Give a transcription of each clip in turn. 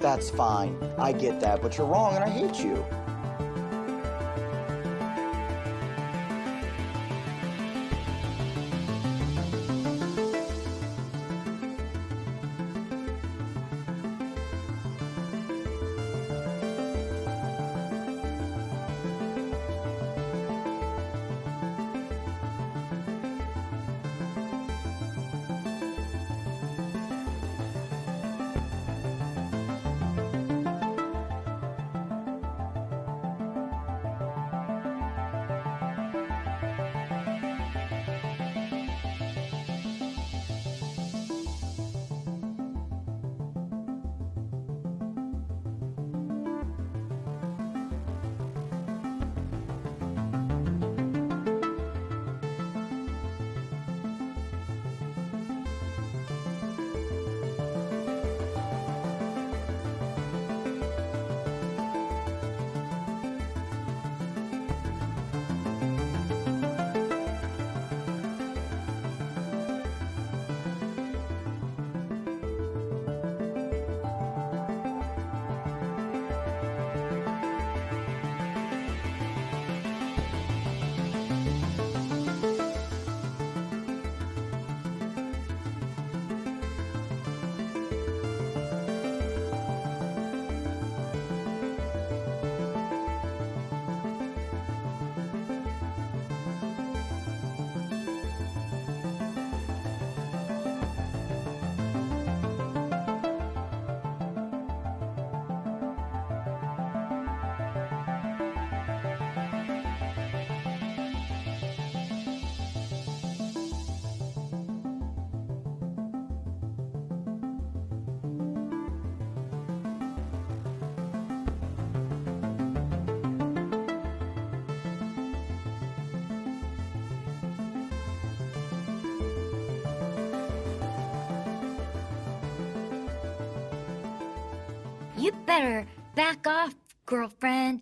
That's fine. I get that, but you're wrong and I hate you. You better back off, girlfriend.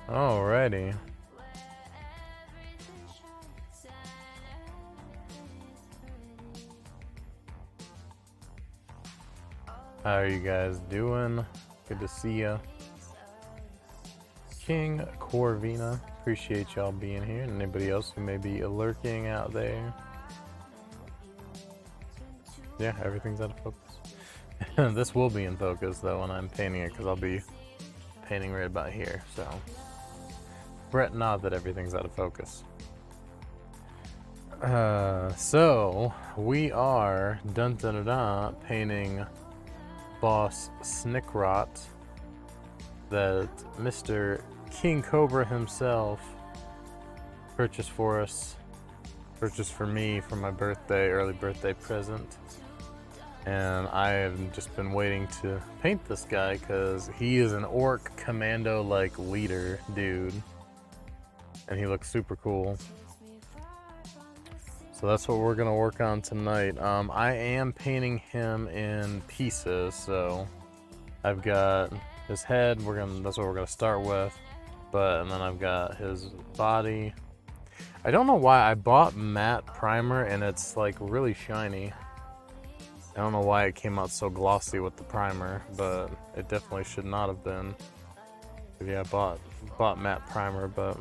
Alrighty. How are you guys doing? Good to see ya. King Corvina, appreciate y'all being here, and anybody else who may be lurking out there. Yeah, everything's out of focus. This will be in focus though when I'm painting it, because I'll be painting right about here, so fret not that everything's out of focus. So we are painting Boss Snikrot, that Mr. King Cobra himself purchased for us, purchased for me for my birthday, early birthday present. And I have just been waiting to paint this guy because he is an orc commando like leader dude, and he looks super cool. So that's what we're gonna work on tonight. I am painting him in pieces, so I've got his head. That's what we're gonna start with, and then I've got his body. I don't know why I bought matte primer and it's like really shiny. I don't know why it came out so glossy with the primer, but it definitely should not have been. But yeah, I bought matte primer, but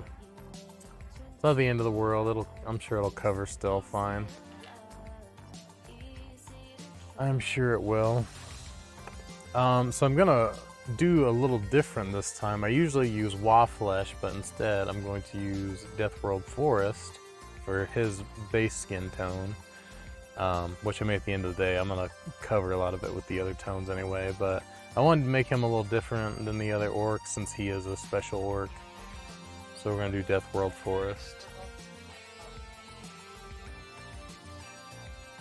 it's not the end of the world. I'm sure it'll cover still fine. I'm sure it will. So I'm gonna do a little different this time. I usually use Waflesh, but instead I'm going to use Deathworld Forest for his base skin tone. Which I mean, at the end of the day, I'm gonna cover a lot of it with the other tones anyway, but I wanted to make him a little different than the other orcs since he is a special orc. So we're gonna do Death World Forest.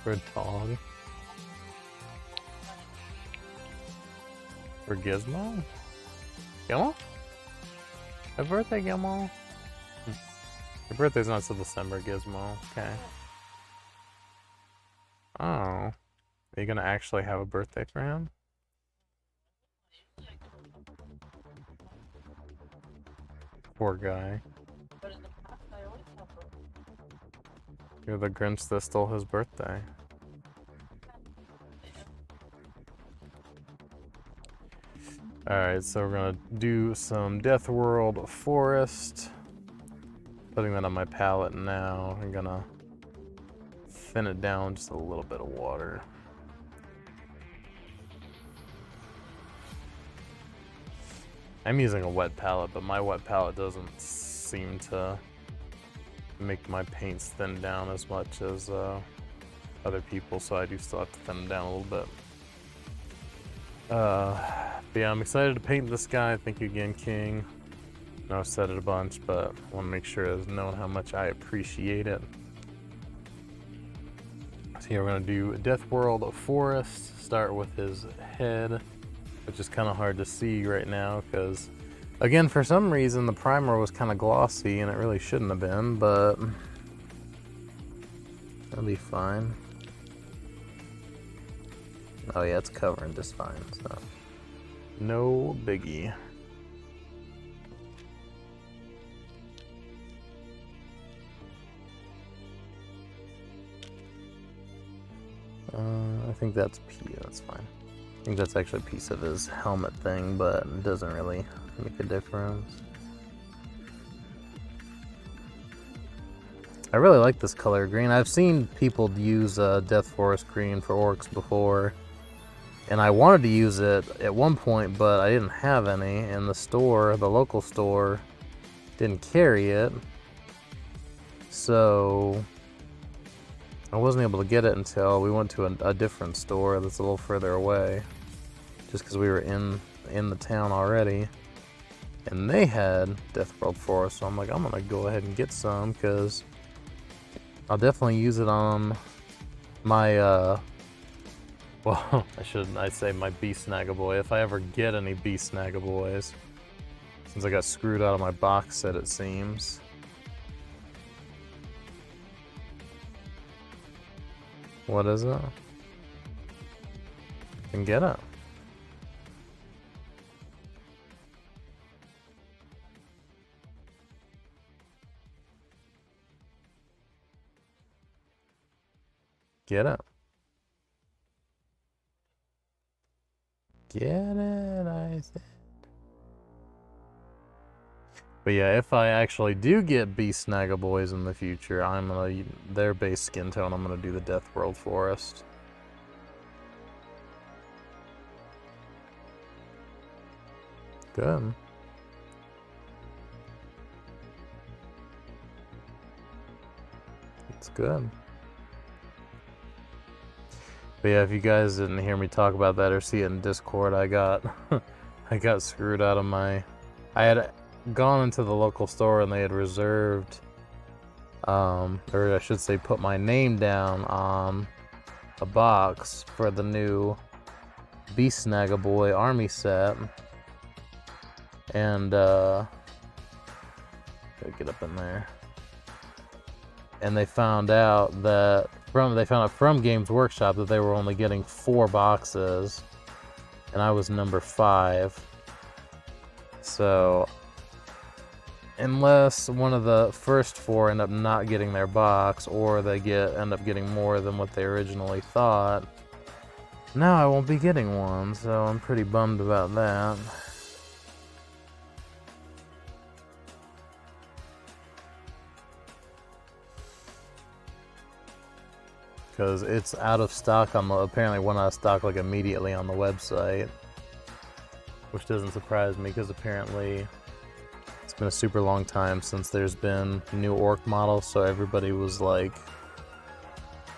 For a dog. For Gizmo? Gizmo? Happy birthday, Gizmo. Your birthday's not till December, Gizmo. Okay. Oh. Are you gonna actually have a birthday for him? Poor guy. You're the Grinch that stole his birthday. Alright, so we're gonna do some Death World Forest. Putting that on my palette now. I'm gonna thin it down with just a little bit of water. I'm using a wet palette, but my wet palette doesn't seem to make my paints thin down as much as other people, so I do still have to thin them down a little bit. But yeah, I'm excited to paint this guy. Thank you again, King. I know I've said it a bunch, but I want to make sure it's known how much I appreciate it. So here we're going to do Death World Forest. Start with his head, which is kind of hard to see right now because, again, for some reason the primer was kind of glossy and it really shouldn't have been, but that'll be fine. Oh yeah, it's covering just fine, so no biggie. I think that's that's fine. I think that's actually a piece of his helmet thing, but it doesn't really make a difference. I really like this color green. I've seen people use Death Forest green for orcs before, and I wanted to use it at one point, but I didn't have any, and the store, the local store, didn't carry it, so I wasn't able to get it until we went to a different store that's a little further away, just because we were in the town already, and they had Death World Forest, so I'm like, I'm gonna go ahead and get some, because I'll definitely use it on my, well, I say my Beast Snagaboy, if I ever get any Beast Snagaboys, since I got screwed out of my box set, it seems. What is it? Then get it. Get it. Get it, I said. But yeah, if I actually do get Beast Snagaboys in the future, I'm gonna, their base skin tone, I'm gonna do the Death World Forest. Good. It's good. But yeah, if you guys didn't hear me talk about that or see it in Discord, I got I got screwed out of my, I had gone into the local store and they had reserved, or I should say put my name down on a box for the new Beast Snagaboy army set, and gotta get up in there, and they found out from Games Workshop that they were only getting 4 boxes, and I was number 5, so unless one of the first 4 end up not getting their box, or they end up getting more than what they originally thought, now I won't be getting one, so I'm pretty bummed about that. Because it's out of stock on the, apparently went out of stock like immediately on the website, which doesn't surprise me because apparently it's been a super long time since there's been new orc models, so everybody was like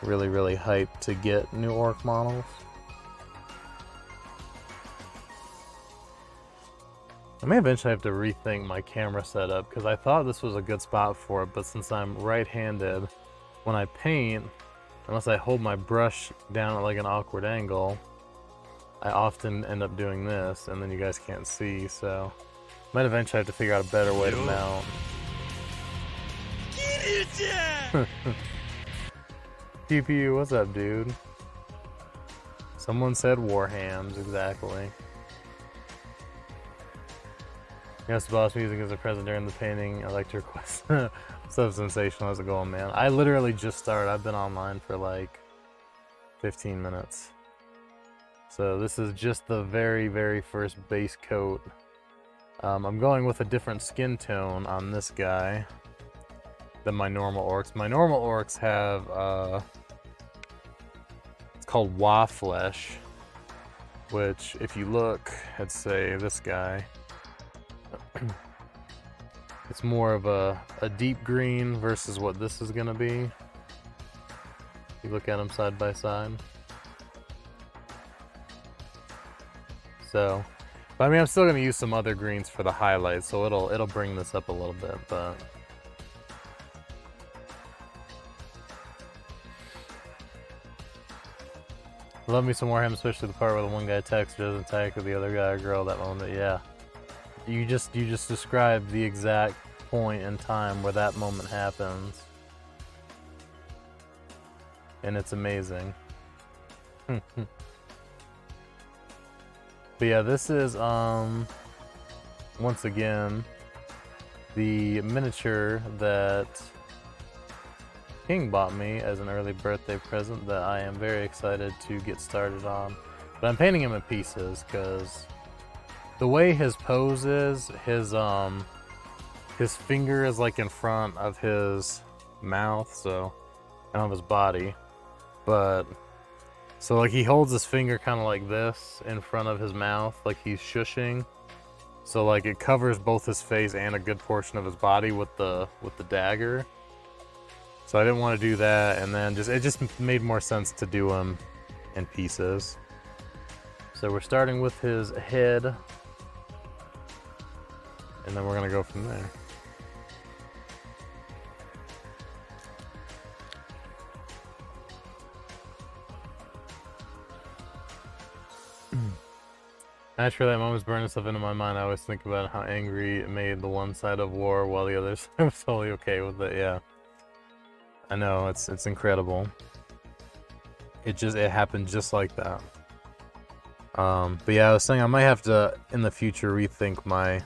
really hyped to get new orc models. I may eventually have to rethink my camera setup because I thought this was a good spot for it, but since I'm right-handed, when I paint, unless I hold my brush down at like an awkward angle, I often end up doing this, and then you guys can't see, so might eventually have to figure out a better way to mount. GPU, what's up, dude? Someone said Warhams, exactly. Yes, Boss Music is a present during the painting. I like to request. So sensational. How's it going, man? I literally just started. I've been online for like 15 minutes. So this is just the very, very first base coat. I'm going with a different skin tone on this guy than my normal orcs. My normal orcs have, it's called Wa Flesh, which if you look at, say, this guy, it's more of a deep green versus what this is gonna be. You look at them side by side. So, but I mean, I'm still gonna use some other greens for the highlights, so it'll bring this up a little bit, but. Love me some Warhammer, especially the part where the one guy texts doesn't tag the other guy or girl that moment. Yeah. You just described the exact point in time where that moment happens. And it's amazing. But yeah, this is once again the miniature that King bought me as an early birthday present that I am very excited to get started on. But I'm painting him in pieces because the way his pose is, his finger is like in front of his mouth, so, and of his body. But, so like he holds his finger kind of like this in front of his mouth, like he's shushing. So like it covers both his face and a good portion of his body with the dagger. So I didn't want to do that, and then it just made more sense to do him in pieces. So we're starting with his head, and then we're gonna go from there. Naturally, that moment's burning stuff into my mind. I always think about how angry it made the one side of war while the other side was totally okay with it. Yeah, I know, it's incredible. It happened just like that. But yeah, I was saying I might have to in the future rethink my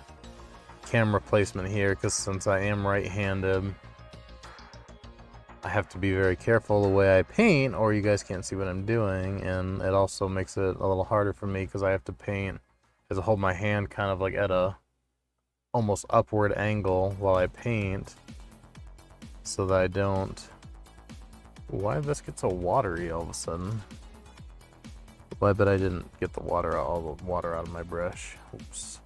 camera placement here, because since I am right-handed, I have to be very careful the way I paint, or you guys can't see what I'm doing, and it also makes it a little harder for me because I have to paint as I hold my hand kind of like at a almost upward angle while I paint, so that I don't. Why this gets so watery all of a sudden? Well, I bet I didn't get the water out, all the water out of my brush. Oops.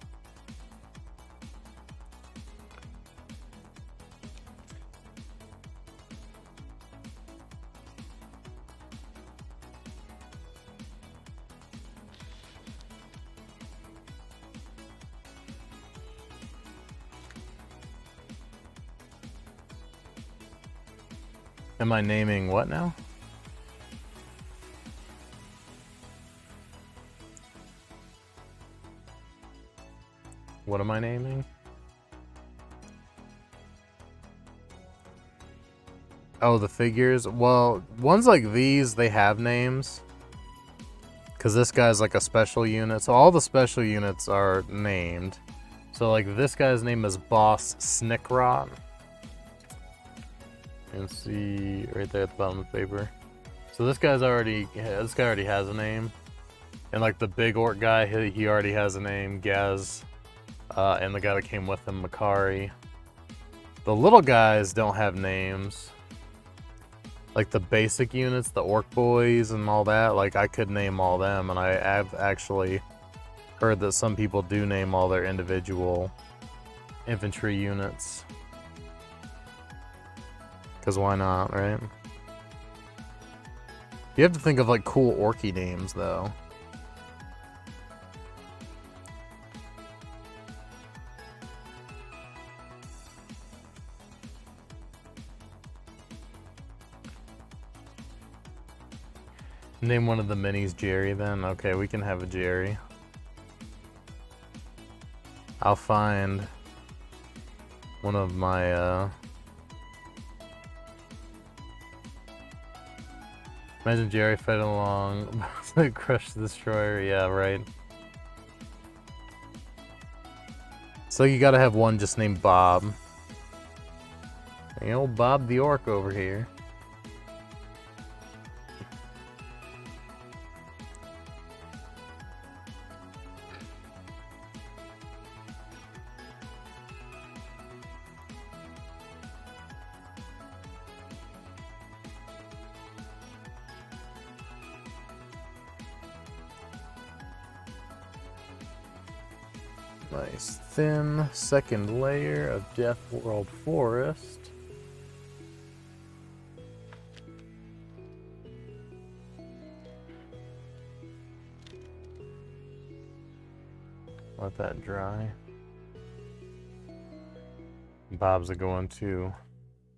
Am I naming what now? What am I naming? Oh, the figures? Well, ones like these, they have names. Because this guy's like a special unit. So all the special units are named. So like this guy's name is Boss Snikrot. You can see right there at the bottom of the paper. So this guy already has a name. And like the big orc guy, he already has a name, Gaz. And the guy that came with him, Makari. The little guys don't have names. Like the basic units, the orc boys and all that, like I could name all them, and I have actually heard that some people do name all their individual infantry units. Because why not, right? You have to think of like cool orky names though. Name one of the minis Jerry then. Okay, we can have a Jerry. I'll find one of my imagine Jerry fighting along Crush the Destroyer. Yeah, right. So you gotta have one just named Bob. Hey, old Bob the Orc over here. Nice thin second layer of Death World Forest. Let that dry. Bob's a going too.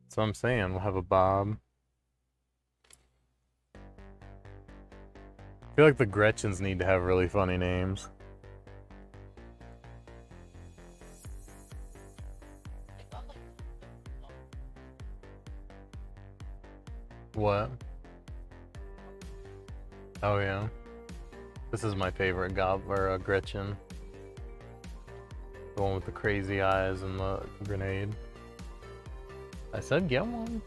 That's what I'm saying. We'll have a Bob. I feel like the Gretchens need to have really funny names. What? Oh yeah. This is my favorite Gretchen. The one with the crazy eyes and the grenade. I said get one.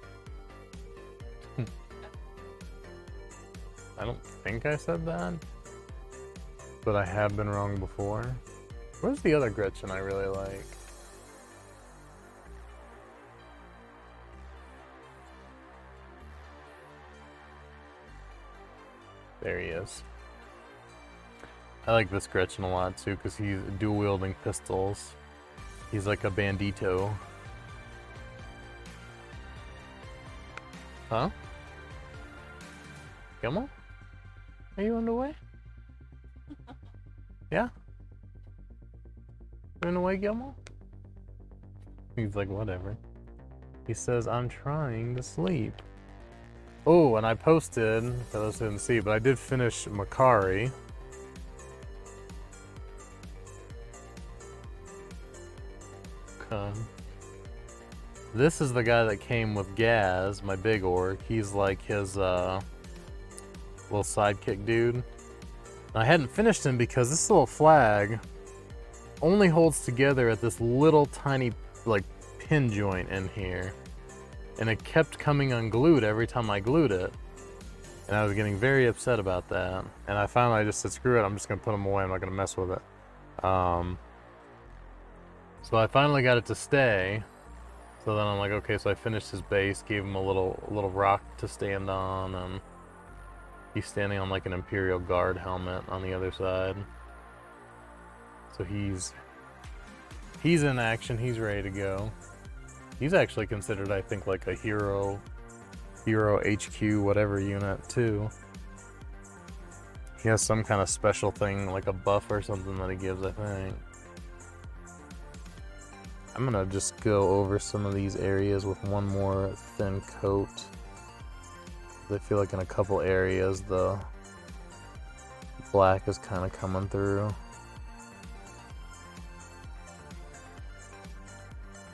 I don't think I said that. But I have been wrong before. Where's the other Gretchen I really like? There he is. I like this Gretchen a lot too because he's dual wielding pistols. He's like a bandito. Huh? Gilmo? Are you on the way? Yeah? You on the way, Gilmo? He's like, whatever. He says, I'm trying to sleep. Oh, and I posted, for those who didn't see, but I did finish Makari. Okay. This is the guy that came with Gaz, my big orc. He's like his little sidekick dude. And I hadn't finished him because this little flag only holds together at this little tiny like pin joint in here. And it kept coming unglued every time I glued it. And I was getting very upset about that. And I finally just said, screw it, I'm just gonna put him away, I'm not gonna mess with it. So I finally got it to stay. So then I'm like, okay, so I finished his base, gave him a little rock to stand on, and he's standing on like an Imperial Guard helmet on the other side. So he's in action, he's ready to go. He's actually considered, I think, like a hero HQ, whatever unit, too. He has some kind of special thing, like a buff or something that he gives, I think. I'm gonna just go over some of these areas with one more thin coat. I feel like in a couple areas, the black is kind of coming through.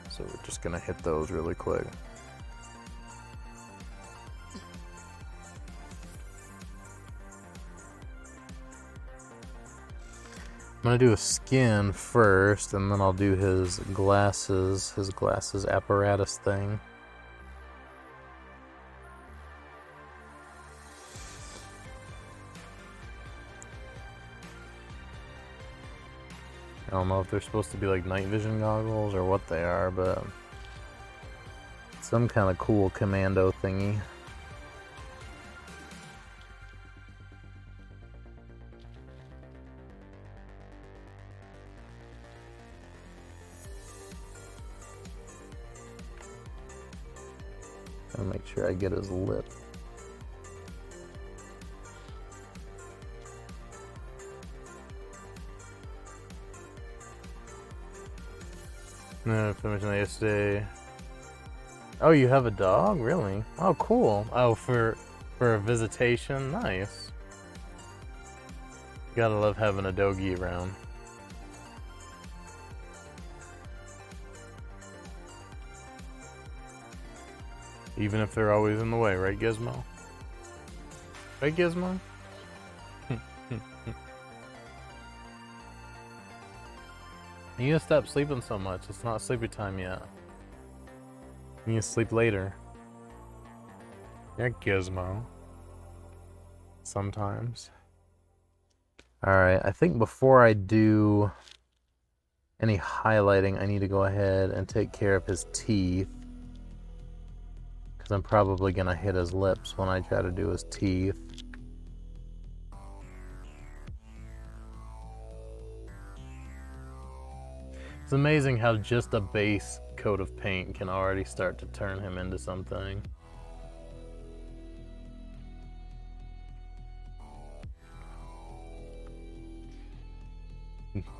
So we're just gonna hit those really quick. I'm gonna do a skin first, and then I'll do his glasses apparatus thing. I don't know if they're supposed to be like night vision goggles or what they are, but some kind of cool commando thingy. I'll make sure I get his lip. No, I mentioned that yesterday. Oh, you have a dog? Really? Oh, cool. Oh, For a visitation, nice. Gotta love having a doggy around. Even if they're always in the way, right, Gizmo? Right, Gizmo? You need to stop sleeping so much. It's not sleepy time yet. You need to sleep later. Yeah, Gizmo. Sometimes. Alright, I think before I do any highlighting, I need to go ahead and take care of his teeth. Because I'm probably going to hit his lips when I try to do his teeth. It's amazing how just a base coat of paint can already start to turn him into something.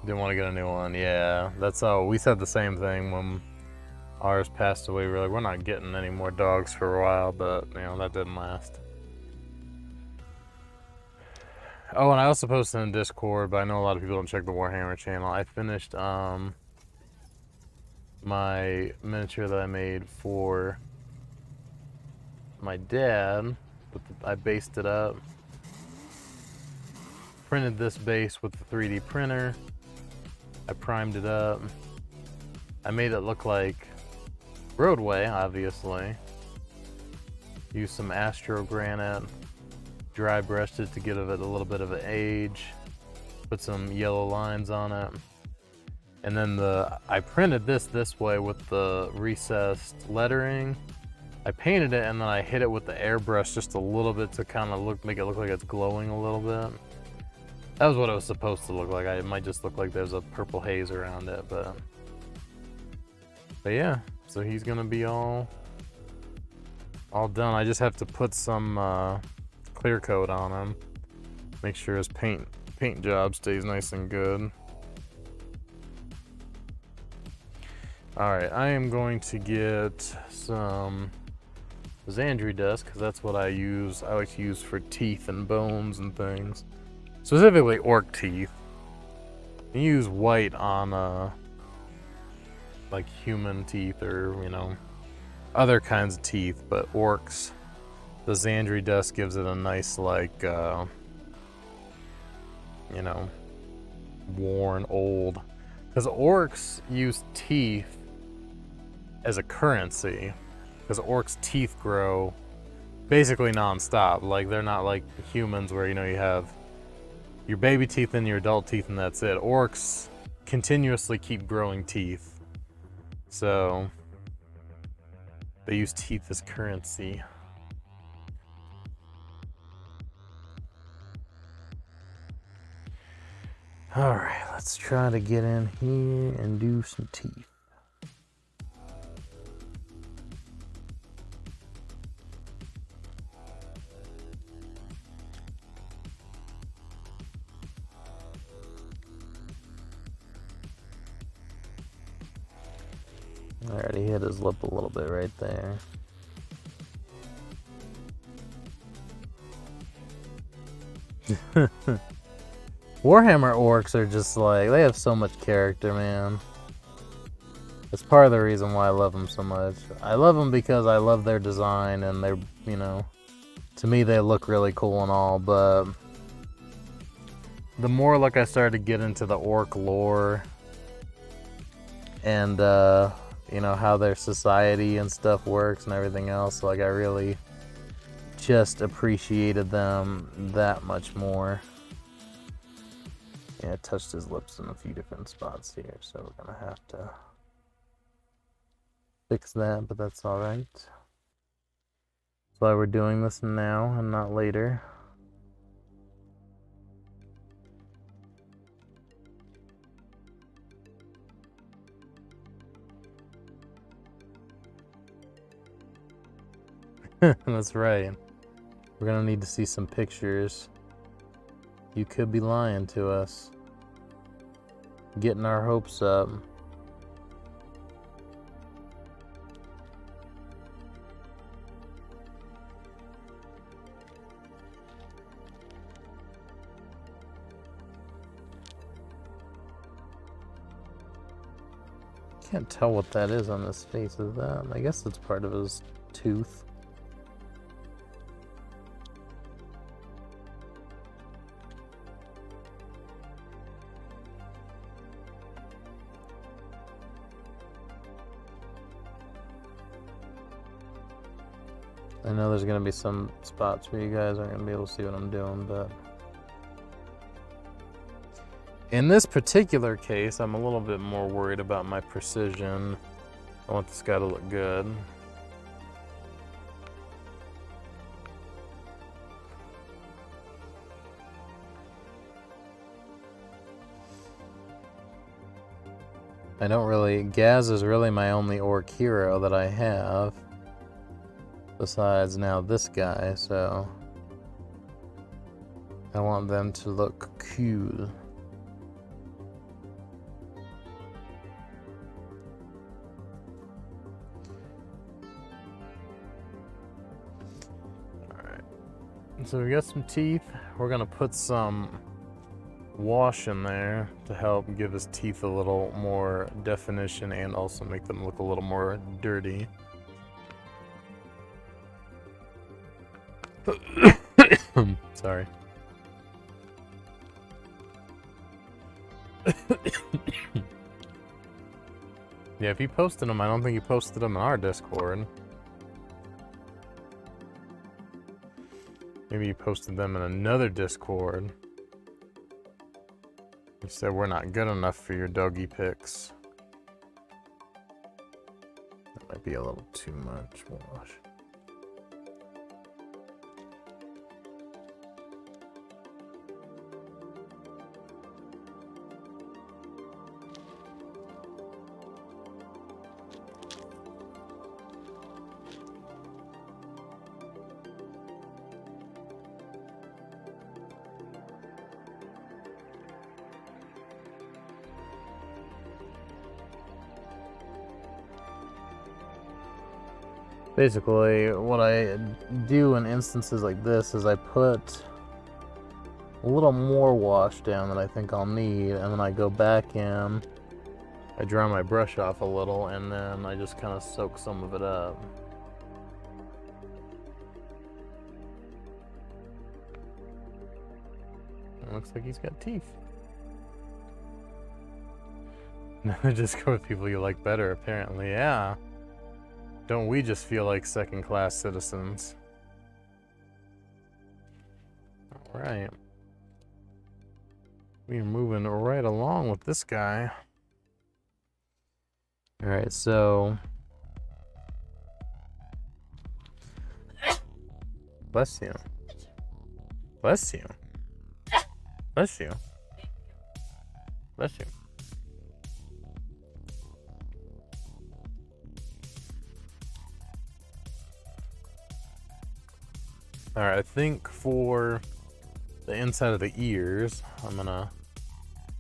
Didn't want to get a new one. Yeah, that's all. We said the same thing when ours passed away. We were like, we're not getting any more dogs for a while, but you know, that didn't last. Oh, and I also posted in Discord, but I know a lot of people don't check the Warhammer channel. I finished my miniature that I made for my dad. I based it up. Printed this base with the 3D printer. I primed it up. I made it look like roadway, obviously. Used some Astro Granite. Dry brushed it to give it a little bit of an age. Put some yellow lines on it. And then I printed this way with the recessed lettering. I painted it and then I hit it with the airbrush just a little bit to kind of make it look like it's glowing a little bit. That was what it was supposed to look like. It might just look like there's a purple haze around it, but yeah. So he's gonna be all done. I just have to put some clear coat on him. Make sure his paint job stays nice and good. Alright, I am going to get some Xandri dust, because that's what I use. I like to use for teeth and bones and things. Specifically orc teeth. You use white on like human teeth or, you know, other kinds of teeth, but orcs, the Xandri dust gives it a nice, like, you know, worn, old. Because orcs use teeth as a currency. Because orcs' teeth grow basically non-stop. Like, they're not like humans where, you know, you have your baby teeth and your adult teeth and that's it. Orcs continuously keep growing teeth. So they use teeth as currency. Alright, let's try to get in here and do some teeth. Already hit his lip a little bit right there. Warhammer orcs are just like, they have so much character, man. It's part of the reason why I love them so much. I love them because I love their design and they're, you know, to me they look really cool and all, but the more like I started to get into the orc lore and you know, how their society and stuff works and everything else, like I really just appreciated them that much more. Yeah, I touched his lips in a few different spots here, so we're gonna have to fix that, but that's alright. That's why we're doing this now and not later. That's right. We're gonna need to see some pictures. You could be lying to us. Getting our hopes up. Can't tell what that is on his face. Is that? I guess it's part of his tooth. I know there's gonna be some spots where you guys aren't gonna be able to see what I'm doing, but in this particular case, I'm a little bit more worried about my precision. I want this guy to look good. I don't really... Gaz is really my only orc hero that I have. Besides now this guy, so... I want them to look cool. Alright. So we got some teeth. We're gonna put some wash in there to help give his teeth a little more definition and also make them look a little more dirty. Sorry. Yeah, if he posted them, I don't think he posted them in our Discord. Maybe he posted them in another Discord. He said we're not good enough for your doggy pics. That might be a little too much wash. Basically, what I do in instances like this is I put a little more wash down than I think I'll need, and then I go back in, I dry my brush off a little, and then I just kind of soak some of it up. It looks like he's got teeth. Now just go with people you like better, apparently, yeah. Don't we just feel like second-class citizens? Alright. We're moving right along with this guy. Alright, so... Bless you. Bless you. Bless you. Bless you. Alright, I think for the inside of the ears, I'm gonna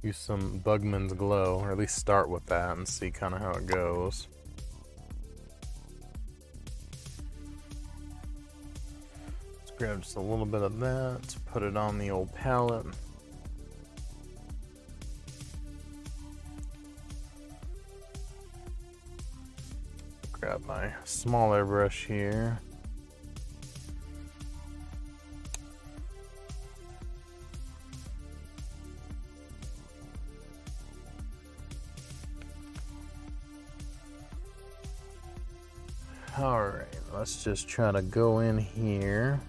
use some Bugman's Glow, or at least start with that and see kind of how it goes. Let's grab just a little bit of that, put it on the old palette. Grab my smaller brush here. Alright, let's just try to go in here.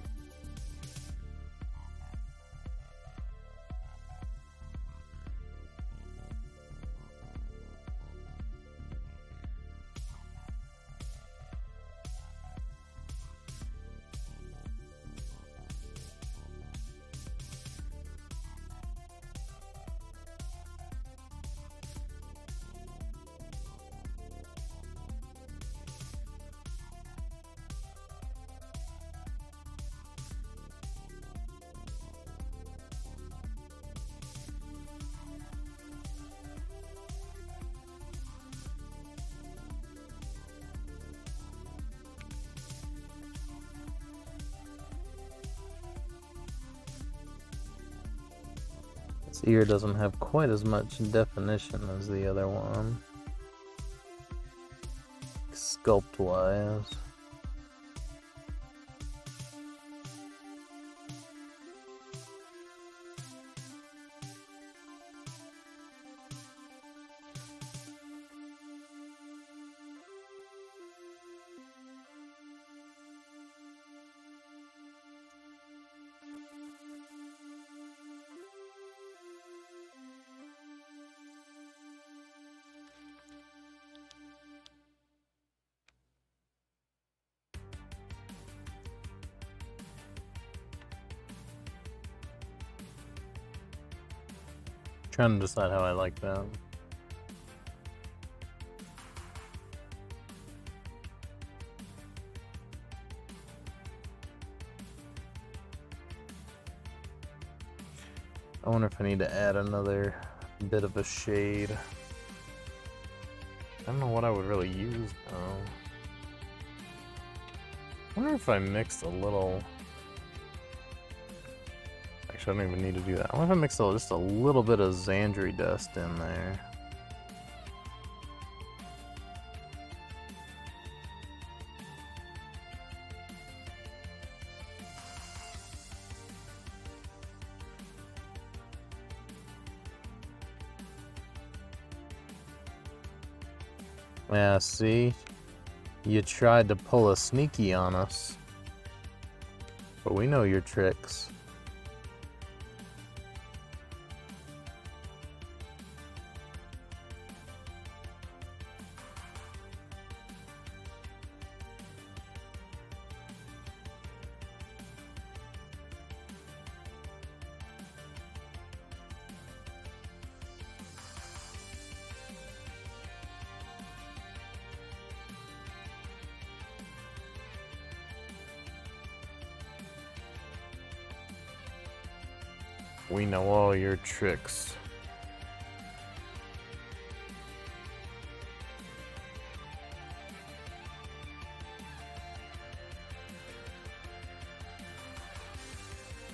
This ear doesn't have quite as much definition as the other one. sculpt-wise. Trying to decide how I like that. I wonder if I need to add another bit of a shade. I don't know what I would really use though. I wonder if I mixed a little. Actually, I don't even need to do that. I wonder if I mix just a little bit of Xandri dust in there. Yeah, see? You tried to pull a sneaky on us. But we know your tricks. We know all your tricks.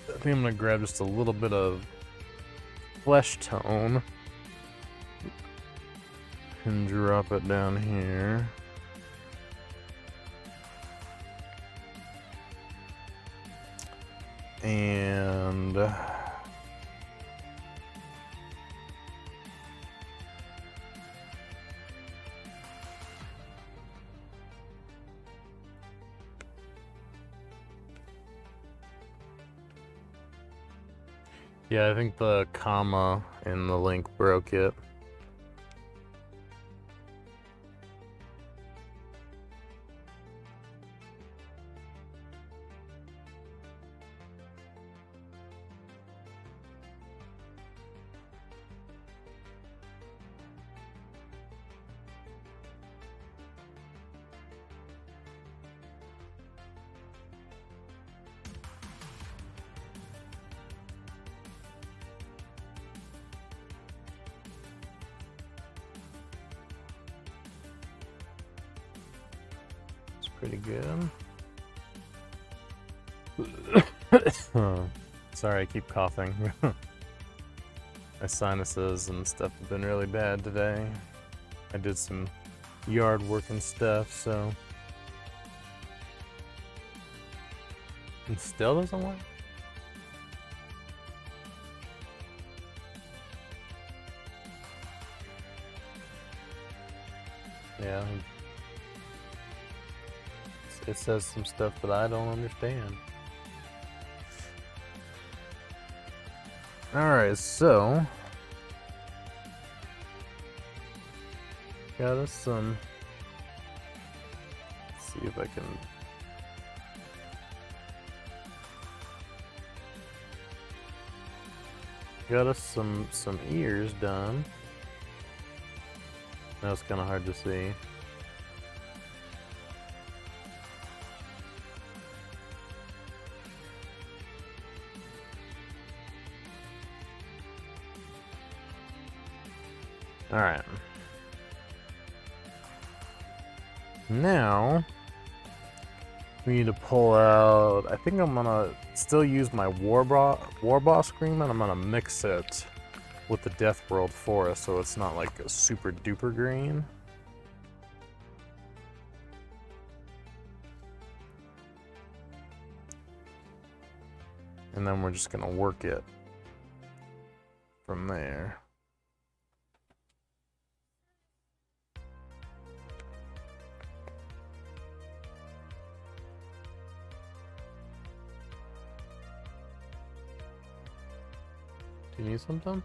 I think I'm gonna grab just a little bit of flesh tone and drop it down here. And yeah, I think the comma in the link broke it. Pretty good. Sorry, I keep coughing. My sinuses and stuff have been really bad today. I did some yard work and stuff, so. It still doesn't work? Yeah. It says some stuff that I don't understand. Alright, so got us some. Let's see if I can. Got us some ears done. That was kind of hard to see. Alright. Now, we need to pull out, I think I'm gonna still use my War Boss Scream, and I'm gonna mix it with the Death World Forest so it's not like a super duper green. And then we're just gonna work it from there. Do you need something?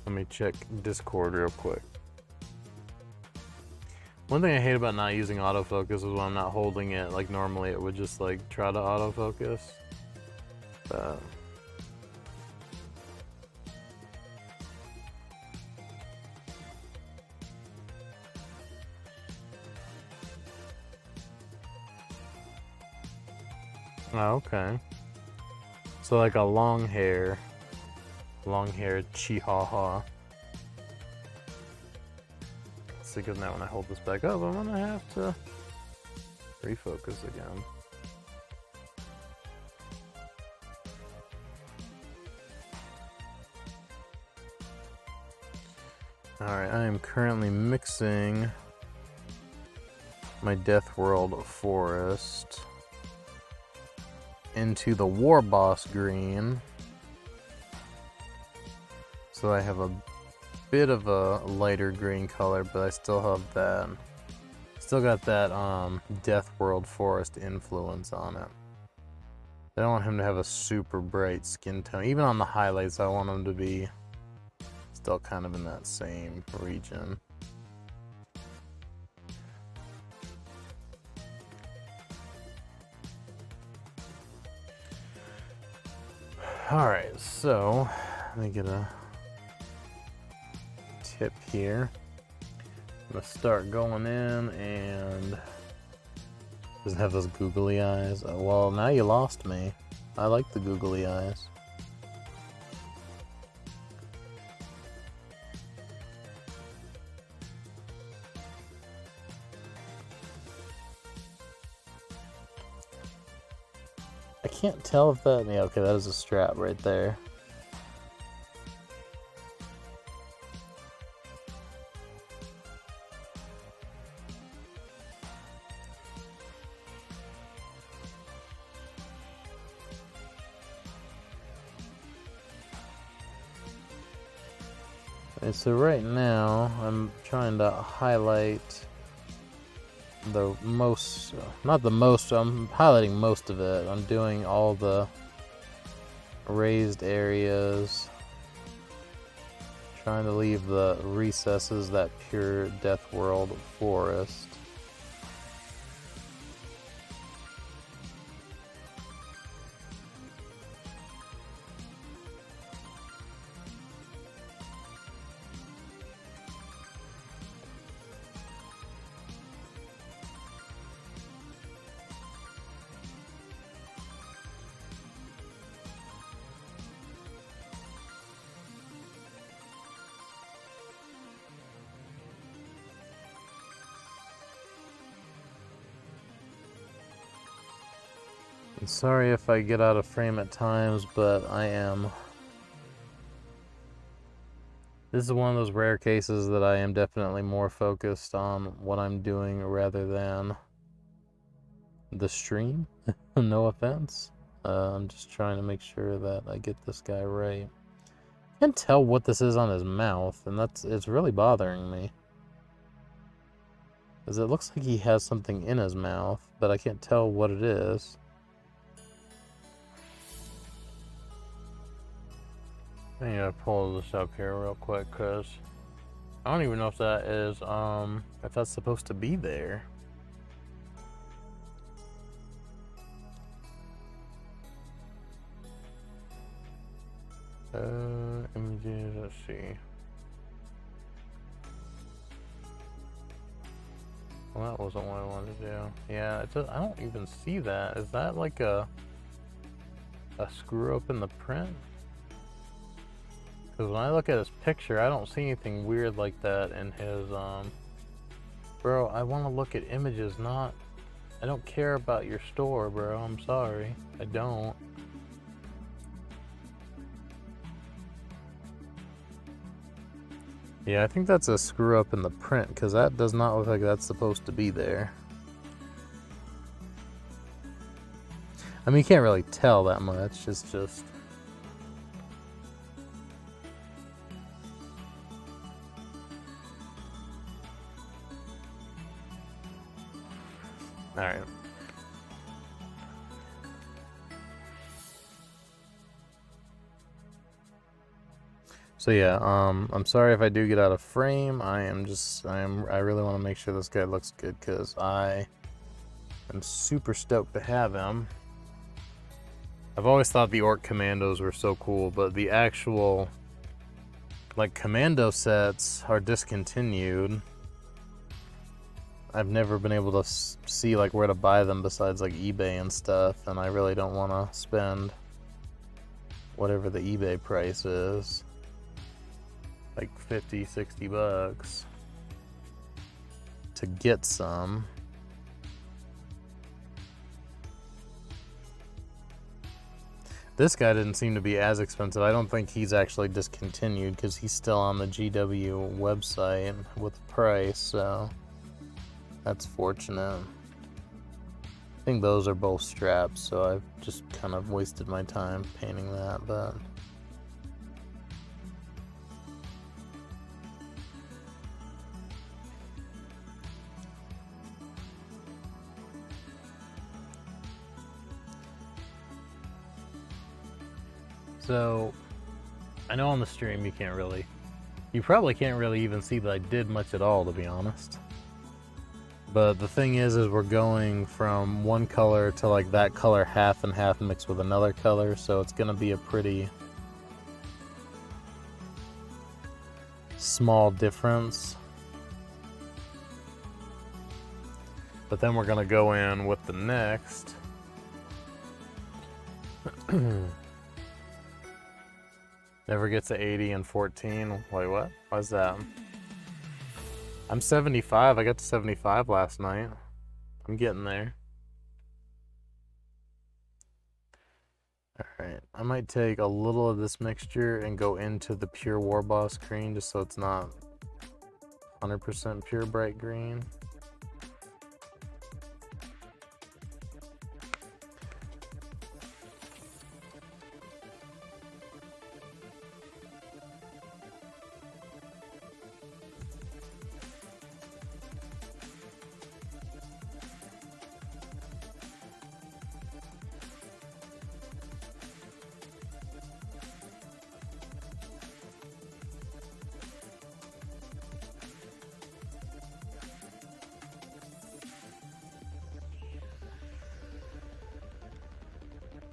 Let me check Discord real quick. One thing I hate about not using autofocus is when I'm not holding it, like normally it would just like try to autofocus. Oh, okay. So like a long-haired chihuahua. See, because now when I hold this back up, I'm gonna have to refocus again. Alright, I am currently mixing my Death World Forest into the War Boss green. So I have a bit of a lighter green color, but I still have that. Still got that Death World Forest influence on it. I don't want him to have a super bright skin tone. Even on the highlights, I want him to be still kind of in that same region. Alright, so let me get a tip here. I'm gonna start going in and doesn't have those googly eyes. Oh, well, now you lost me. I like the googly eyes. I can't tell if that, yeah, okay, that is a strap right there. And so right now, I'm trying to highlight the most, not the most, I'm highlighting most of it. I'm doing all the raised areas, trying to leave the recesses, that pure Death World forest. I'm sorry if I get out of frame at times, but I am... This is one of those rare cases that I am definitely more focused on what I'm doing rather than the stream. No offense. I'm just trying to make sure that I get this guy right. I can't tell what this is on his mouth, and it's really bothering me. Because it looks like he has something in his mouth, but I can't tell what it is. I need to pull this up here real quick, because I don't even know if that is, if that's supposed to be there. Images, let's see. Well, that wasn't what I wanted to do. Yeah, it does, I don't even see that. Is that like a screw up in the print? Because when I look at his picture, I don't see anything weird like that in his, Bro, I want to look at images, not... I don't care about your store, bro. I'm sorry. I don't. Yeah, I think that's a screw up in the print, because that does not look like that's supposed to be there. I mean, you can't really tell that much. It's just... Alright. So yeah, I'm sorry if I do get out of frame. I really want to make sure this guy looks good, because I am super stoked to have him. I've always thought the Orc Commandos were so cool, but the actual, like, commando sets are discontinued. I've never been able to see, like, where to buy them besides, like, eBay and stuff, and I really don't want to spend whatever the eBay price is. Like 50, 60 bucks to get some. This guy didn't seem to be as expensive. I don't think he's actually discontinued, because he's still on the GW website with the price, so that's fortunate. I think those are both straps, so I've just kind of wasted my time painting that, but... So, I know on the stream you probably can't really even see that I did much at all, to be honest. But the thing is we're going from one color to like that color half and half mixed with another color, so it's gonna be a pretty small difference. But then we're gonna go in with the next. Never gets to 80 and 14. Wait, what? Why's that? I'm 75. I got to 75 last night. I'm getting there. Alright, I might take a little of this mixture and go into the pure War Boss green, just so it's not 100% pure bright green.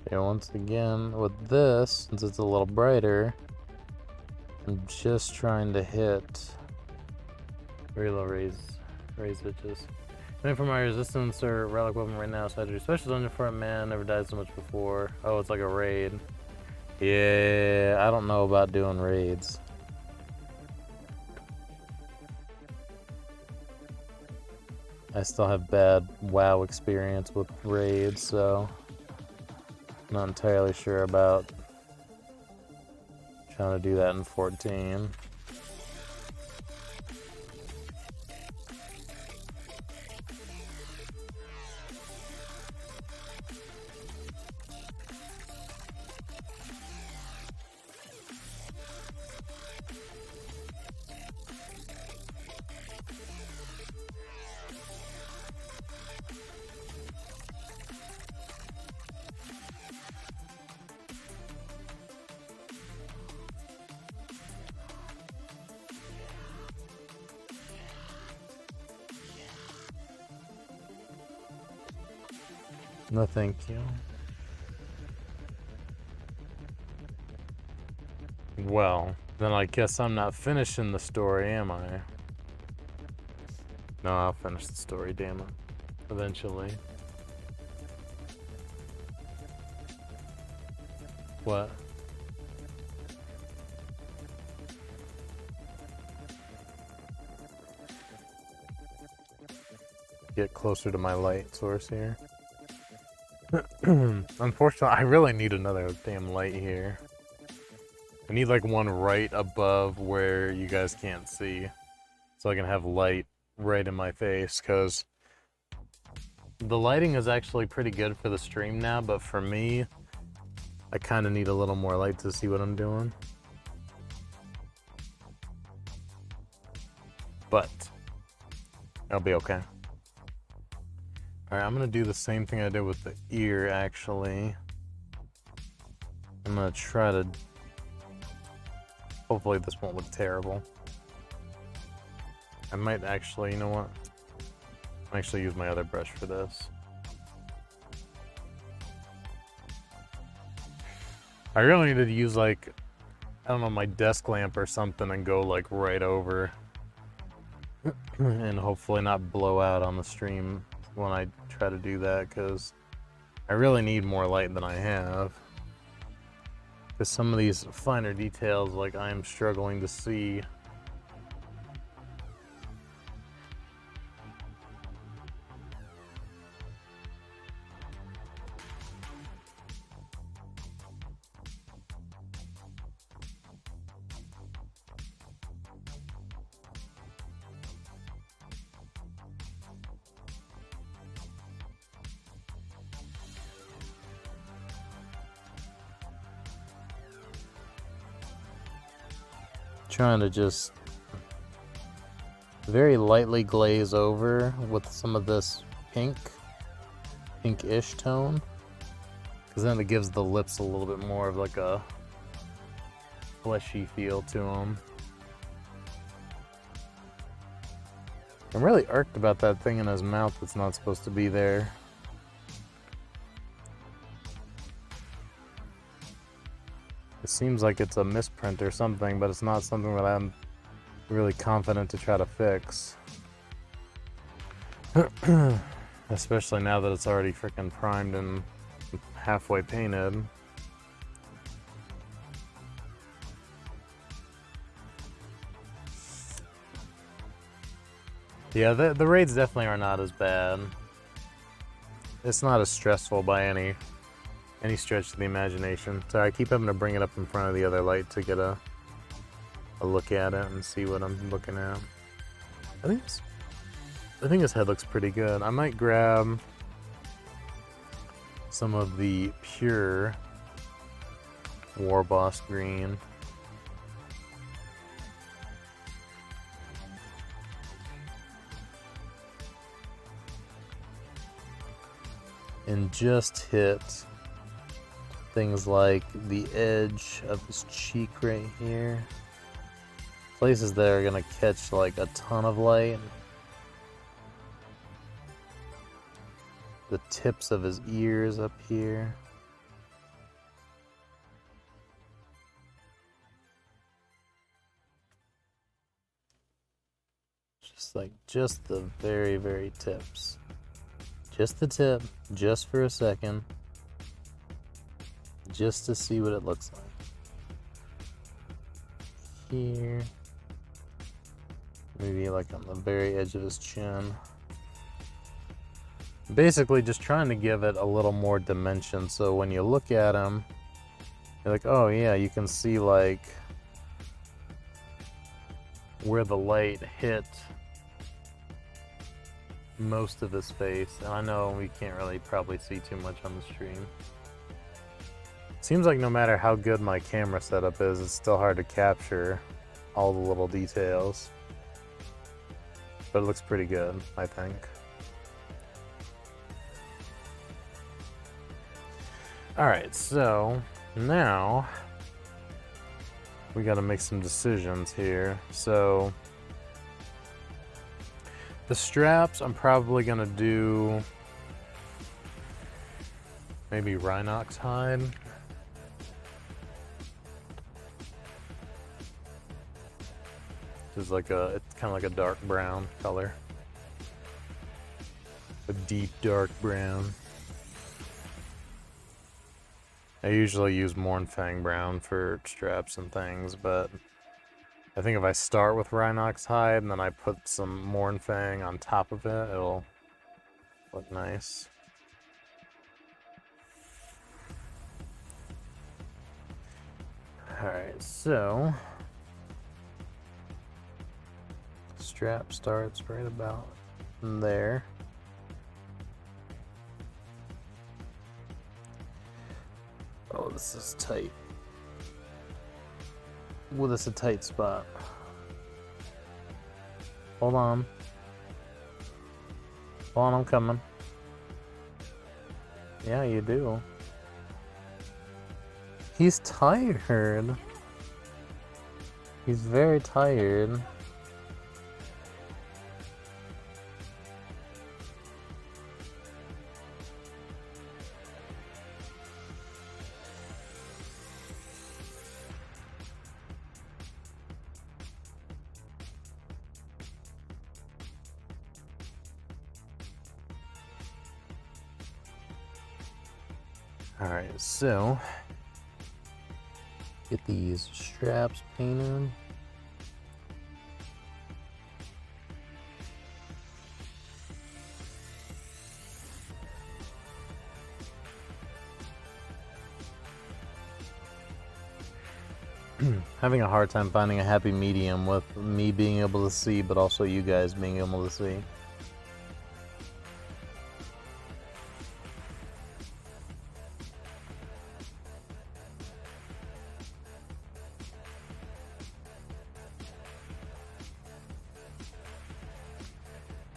Okay, once again, with this, since it's a little brighter, I'm just trying to hit very low raise edges. Waiting for my resistance or relic weapon right now, so I do special dungeon for a man, never died so much before. Oh, it's like a raid. Yeah, I don't know about doing raids. I still have bad WoW experience with raids, so not entirely sure about trying to do that in 14. No, thank you. Well, then I guess I'm not finishing the story, am I? No, I'll finish the story, damn it. Eventually. What? get closer to my light source here. Unfortunately, I really need another damn light here. I need like one right above where you guys can't see, so I can have light right in my face, because the lighting is actually pretty good for the stream now, but for me, I kind of need a little more light to see what I'm doing. But I'll be okay. Alright, I'm gonna do the same thing I did with the ear, actually. I'm gonna try to... Hopefully this won't look terrible. I might actually, you know what? I'll actually use my other brush for this. I really needed to use, like, I don't know, my desk lamp or something and go, like, right over. And hopefully not blow out on the stream when I try to do that, because I really need more light than I have. Because some of these finer details, like, I am struggling to see. Trying to just very lightly glaze over with some of this pinkish tone, because then it gives the lips a little bit more of like a fleshy feel to them. I'm really irked about that thing in his mouth that's not supposed to be there. It seems like it's a misprint or something, but it's not something that I'm really confident to try to fix. Especially now that it's already freaking primed and halfway painted. Yeah, the raids definitely are not as bad. It's not as stressful by any stretch of the imagination. Sorry, I keep having to bring it up in front of the other light to get a look at it and see what I'm looking at. I think his head looks pretty good. I might grab some of the pure War Boss green. And just hit things like the edge of his cheek right here. Places that are gonna catch like a ton of light. The tips of his ears up here. Just the very, very tips. Just the tip, just for a second. Just to see what it looks like. Here. Maybe like on the very edge of his chin. Basically just trying to give it a little more dimension, so when you look at him, you're like, oh yeah, you can see like where the light hit most of his face. And I know we can't really probably see too much on the stream. Seems like no matter how good my camera setup is, it's still hard to capture all the little details. But it looks pretty good, I think. Alright, so now we gotta make some decisions here. So the straps, I'm probably gonna do maybe Rhinox hide. It's like it's kind of like a dark brown color. A deep dark brown. I usually use Mournfang brown for straps and things, but I think if I start with Rhinox hide and then I put some Mournfang on top of it, it'll look nice. Alright, so strap starts right about there. Oh, this is tight. Well, this is a tight spot. Hold on. Hold on, I'm coming. Yeah, you do. He's tired. He's very tired. Alright, so get these straps painted. Having a hard time finding a happy medium with me being able to see, but also you guys being able to see.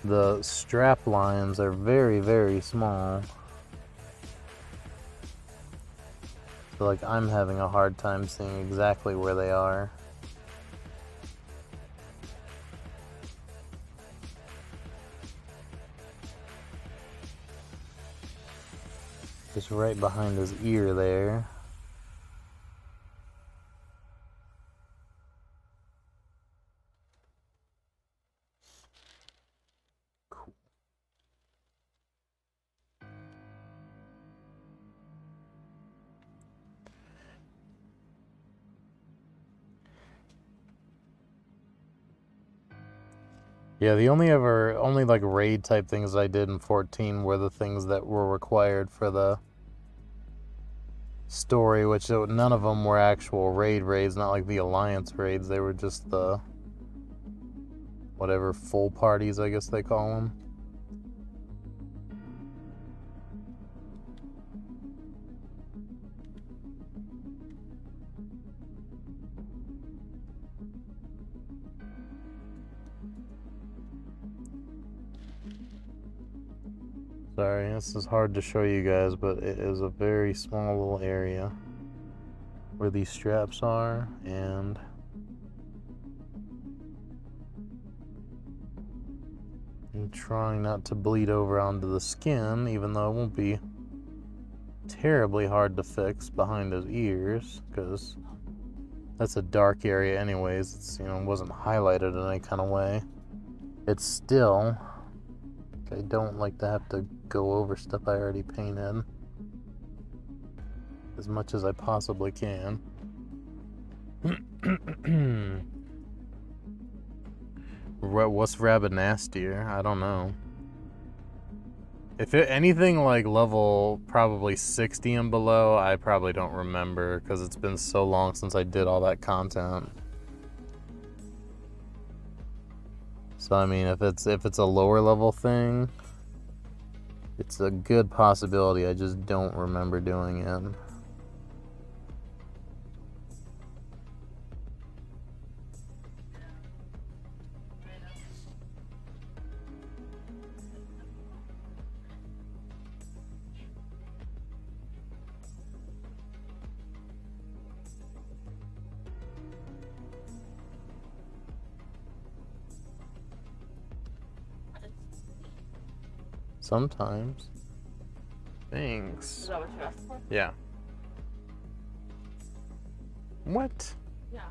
The strap lines are very, very small. So like I'm having a hard time seeing exactly where they are. Just right behind his ear there. Cool. Yeah, the only like raid type things I did in 14 were the things that were required for the story, which none of them were actual raids, not like the Alliance raids. They were just the whatever full parties, I guess they call them. Sorry, this is hard to show you guys, but it is a very small little area where these straps are, and I'm trying not to bleed over onto the skin, even though it won't be terribly hard to fix behind his ears, because that's a dark area anyways. It's, you know, wasn't highlighted in any kind of way. It's still, I don't like to have to go over stuff I already painted as much as I possibly can. What's rabbit nastier? I don't know. If anything like level probably 60 and below, I probably don't remember because it's been so long since I did all that content. So I mean, if it's a lower level thing, it's a good possibility. I just don't remember doing it. Sometimes. Thanks. Is that what you asked for? Yeah. What? Yeah.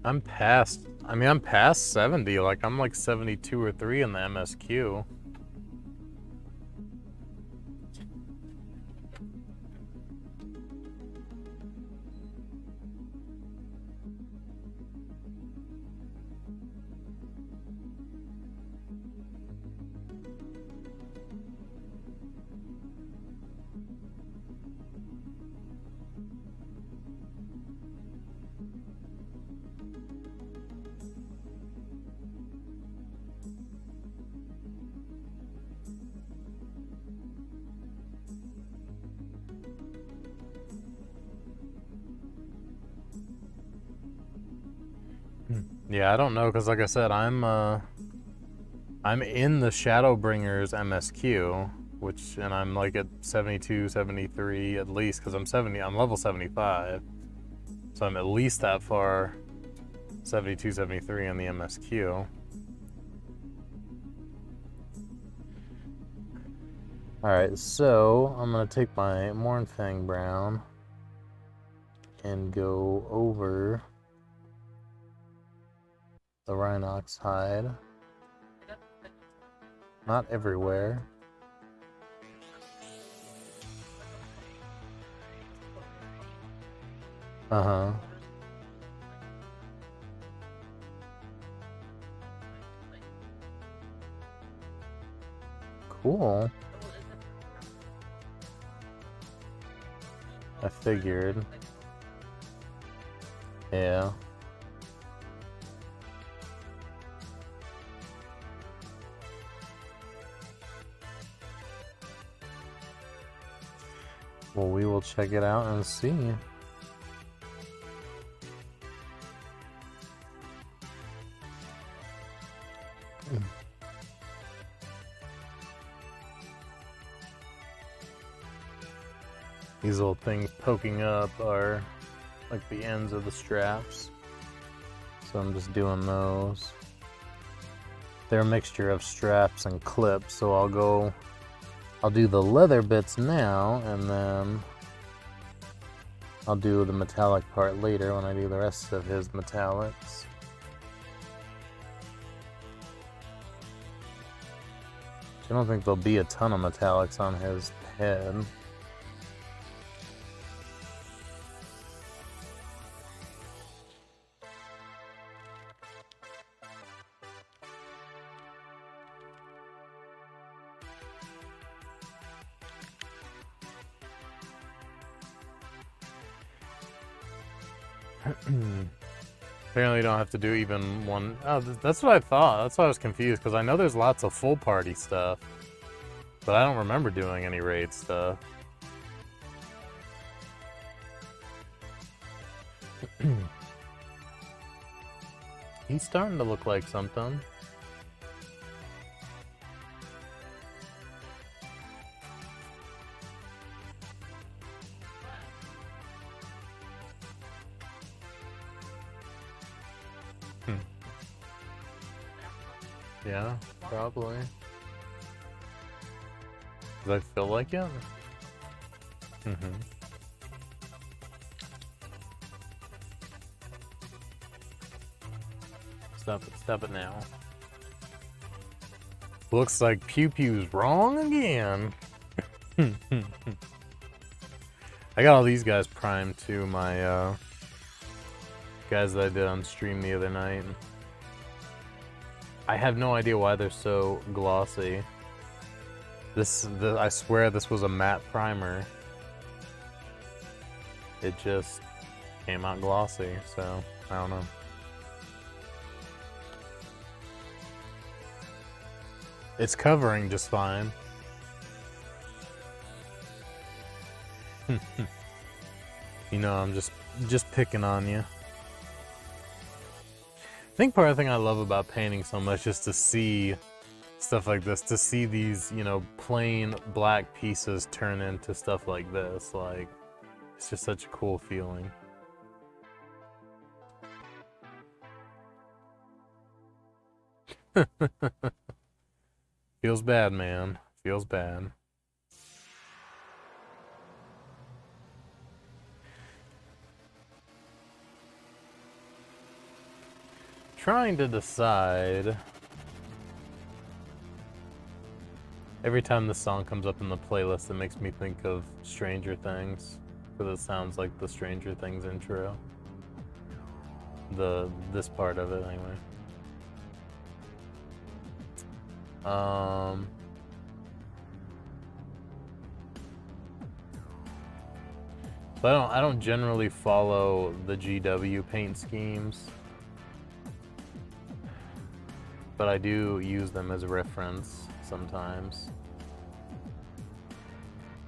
I'm past, I mean, I'm past 70, like, I'm like 72 or 3 in the MSQ. Yeah, I don't know, because like I said, I'm in the Shadowbringers MSQ, and I'm like at 72, 73 at least, because I'm level 75. So I'm at least that far, 72, 73 on the MSQ. Alright, so I'm going to take my Mornfang Brown and go over the Rhinox hide. Not everywhere. Uh-huh. Cool. I figured. Yeah. Well, we will check it out and see. These little things poking up are like the ends of the straps. So I'm just doing those. They're a mixture of straps and clips, so I'll do the leather bits now, and then I'll do the metallic part later when I do the rest of his metallics. I don't think there'll be a ton of metallics on his head. Apparently you don't have to do even one. Oh, that's what I thought. That's why I was confused, because I know there's lots of full party stuff, but I don't remember doing any raid stuff. He's starting to look like something. Yeah, probably. Does I feel like it? Stop it now. Looks like Pew Pew's wrong again. I got all these guys primed too, my guys that I did on stream the other night. I have no idea why they're so glossy. I swear this was a matte primer. It just came out glossy, so I don't know. It's covering just fine. You know, I'm just picking on you. I think part of the thing I love about painting so much is to see stuff like this, to see these, you know, plain black pieces turn into stuff like this. Like, it's just such a cool feeling. Feels bad, man. Feels bad. trying to decide. Every time this song comes up in the playlist, it makes me think of Stranger Things, because it sounds like the Stranger Things intro. This part of it, anyway. So I don't generally follow the GW paint schemes, but I do use them as a reference sometimes.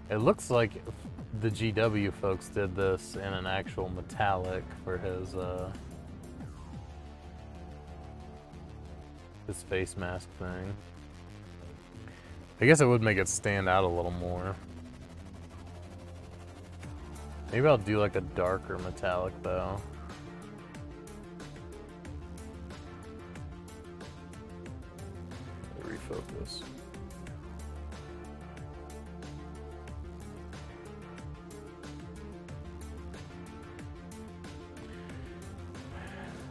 It looks like the GW folks did this in an actual metallic for his face mask thing. I guess it would make it stand out a little more. Maybe I'll do like a darker metallic though. Refocus.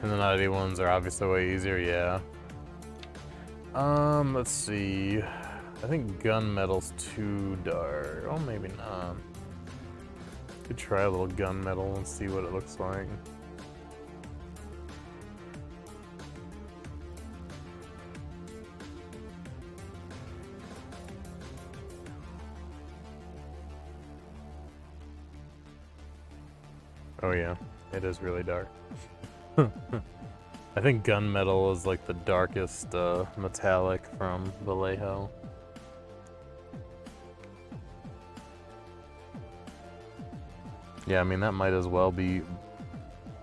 And the naughty ones are obviously way easier, yeah. Let's see. I think gunmetal's too dark. Oh, maybe not. Could try a little gunmetal and see what it looks like. Oh yeah, it is really dark. I think gunmetal is like the darkest metallic from Vallejo. Yeah, I mean that might as well be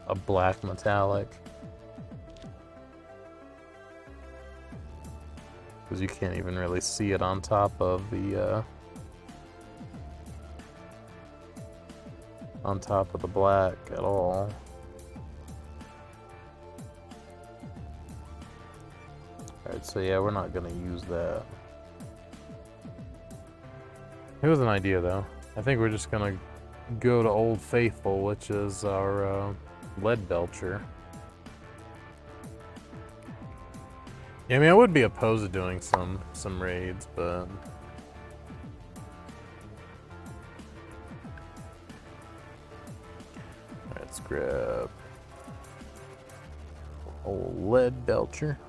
a black metallic. Because you can't even really see it on top of the black at all. Alright, so yeah, we're not gonna use that. It was an idea though. I think we're just gonna go to Old Faithful, which is our lead belcher. Yeah, I mean I would be opposed to doing some raids, but let's grab old lead belcher.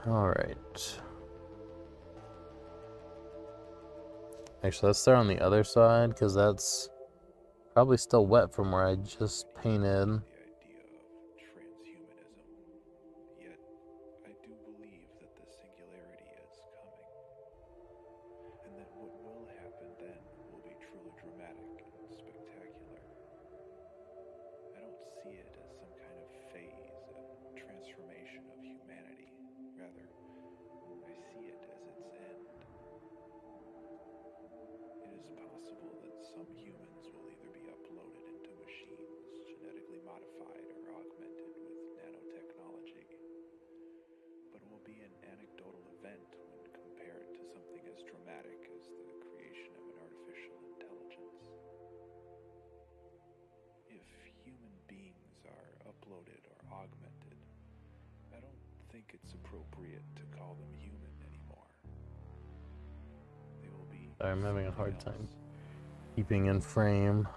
All right. Actually, let's start on the other side because that's probably still wet from where I just painted. I'm having a hard time keeping in frame.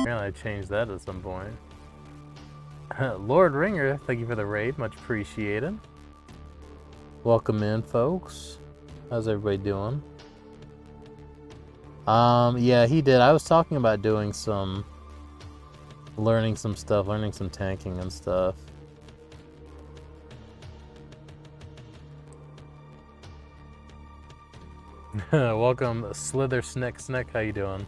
Apparently I changed that at some point. Lord Ringer, thank you for the raid, much appreciated. Welcome in, folks. How's everybody doing? Yeah, he did. I was talking about doing some, learning some stuff, learning some tanking and stuff. Welcome, Slither Snick. How you doing?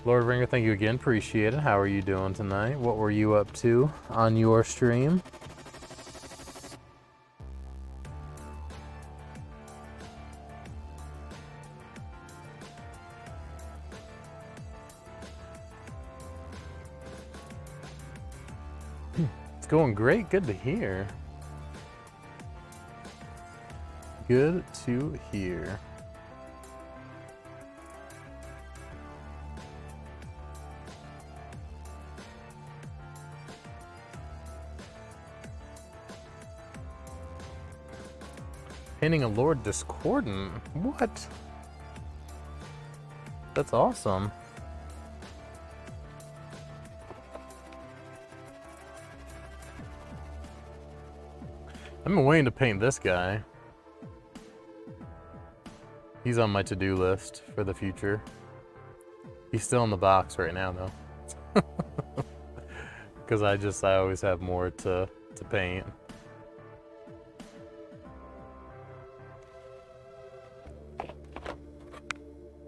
Lord Ringer, thank you again. Appreciate it. How are you doing tonight? What were you up to on your stream? It's going great. Good to hear. Good to hear. Painting a Lord Discordant? What? That's awesome. I've been waiting to paint this guy. He's on my to-do list for the future. He's still in the box right now, though. Because I always have more to paint.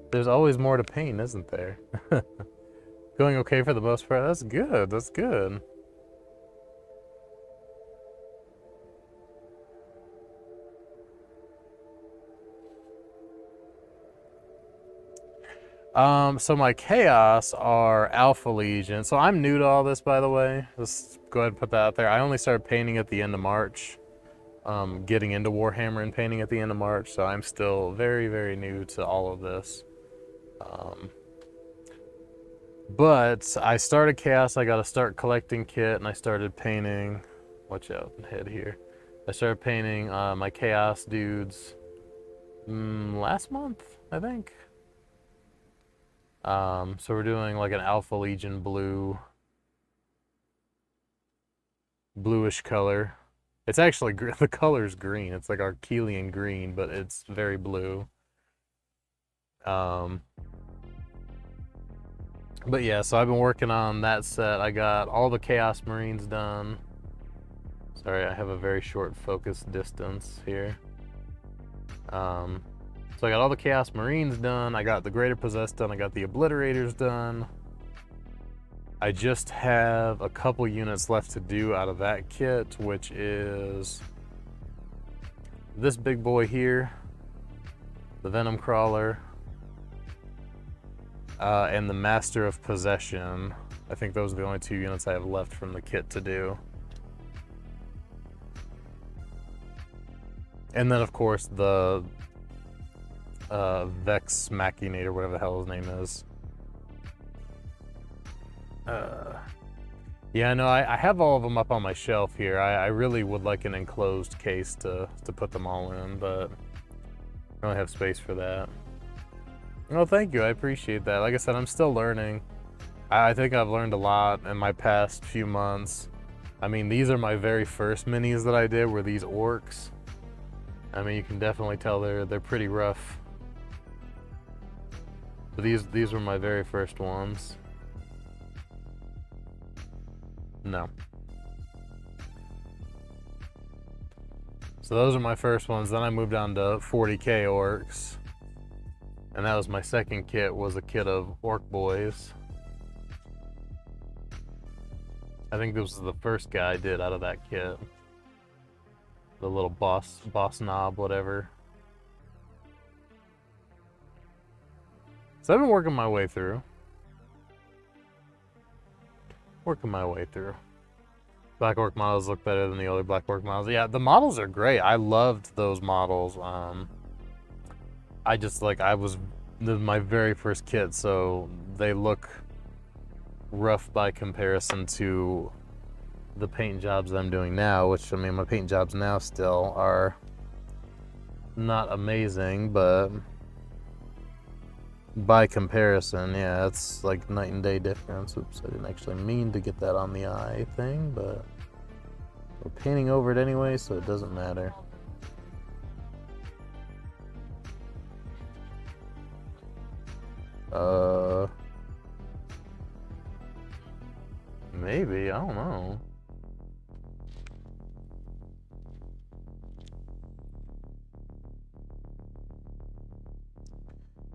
There's always more to paint, isn't there? Going okay for the most part. That's good. That's good. So my Chaos are Alpha Legion. So I'm new to all this, by the way. Let's go ahead and put that out there. I only started painting at the end of March. Getting into Warhammer and painting at the end of March. So I'm still very, very new to all of this. But I started Chaos. I got to start collecting kit, and I started painting. Watch out, head here. I started painting my Chaos dudes last month, I think. So we're doing like an Alpha Legion blue, bluish color. It's actually, the color's green. It's like Archelian green, but it's very blue. But yeah, so I've been working on that set. I got all the Chaos Marines done. Sorry, I have a very short focus distance here. So I got all the Chaos Marines done, I got the Greater Possessed done, I got the Obliterators done. I just have a couple units left to do out of that kit, which is this big boy here, the Venom Crawler, and the Master of Possession. I think those are the only 2 units I have left from the kit to do. And then, of course, the Vex Machinator, whatever the hell his name is. Yeah, no, I have all of them up on my shelf here. I really would like an enclosed case to put them all in, but I don't have space for that. Oh, thank you. I appreciate that. Like I said, I'm still learning. I think I've learned a lot in my past few months. I mean, these are my very first minis that I did, were these orcs. I mean, you can definitely tell they're pretty rough. But these were my very first ones. No. So those are my first ones. Then I moved on to 40k orcs. And that was my second kit, was a kit of orc boys. I think this was the first guy I did out of that kit. The little boss knob, whatever. So I've been working my way through. Black Orc models look better than the other Black Orc models. Yeah, the models are great. I loved those models. This was my very first kit, so they look rough by comparison to the paint jobs that I'm doing now, which, I mean, my paint jobs now still are not amazing, but by comparison, yeah, it's like night and day difference. Oops, I didn't actually mean to get that on the eye thing, but we're painting over it anyway, so it doesn't matter. Maybe, I don't know.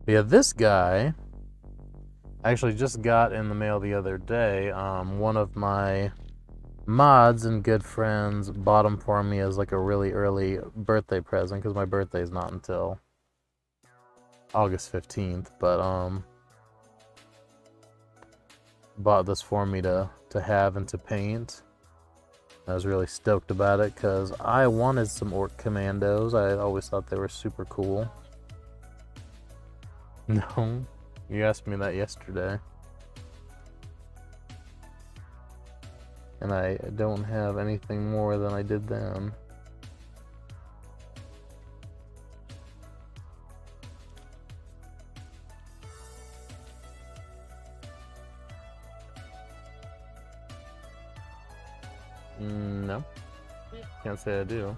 Yeah, this guy I actually just got in the mail the other day. One of my mods and good friends bought them for me as like a really early birthday present because my birthday is not until August 15th. But bought this for me to have and to paint. I was really stoked about it because I wanted some Orc Commandos. I always thought they were super cool. No, you asked me that yesterday. And I don't have anything more than I did then. No, can't say I do.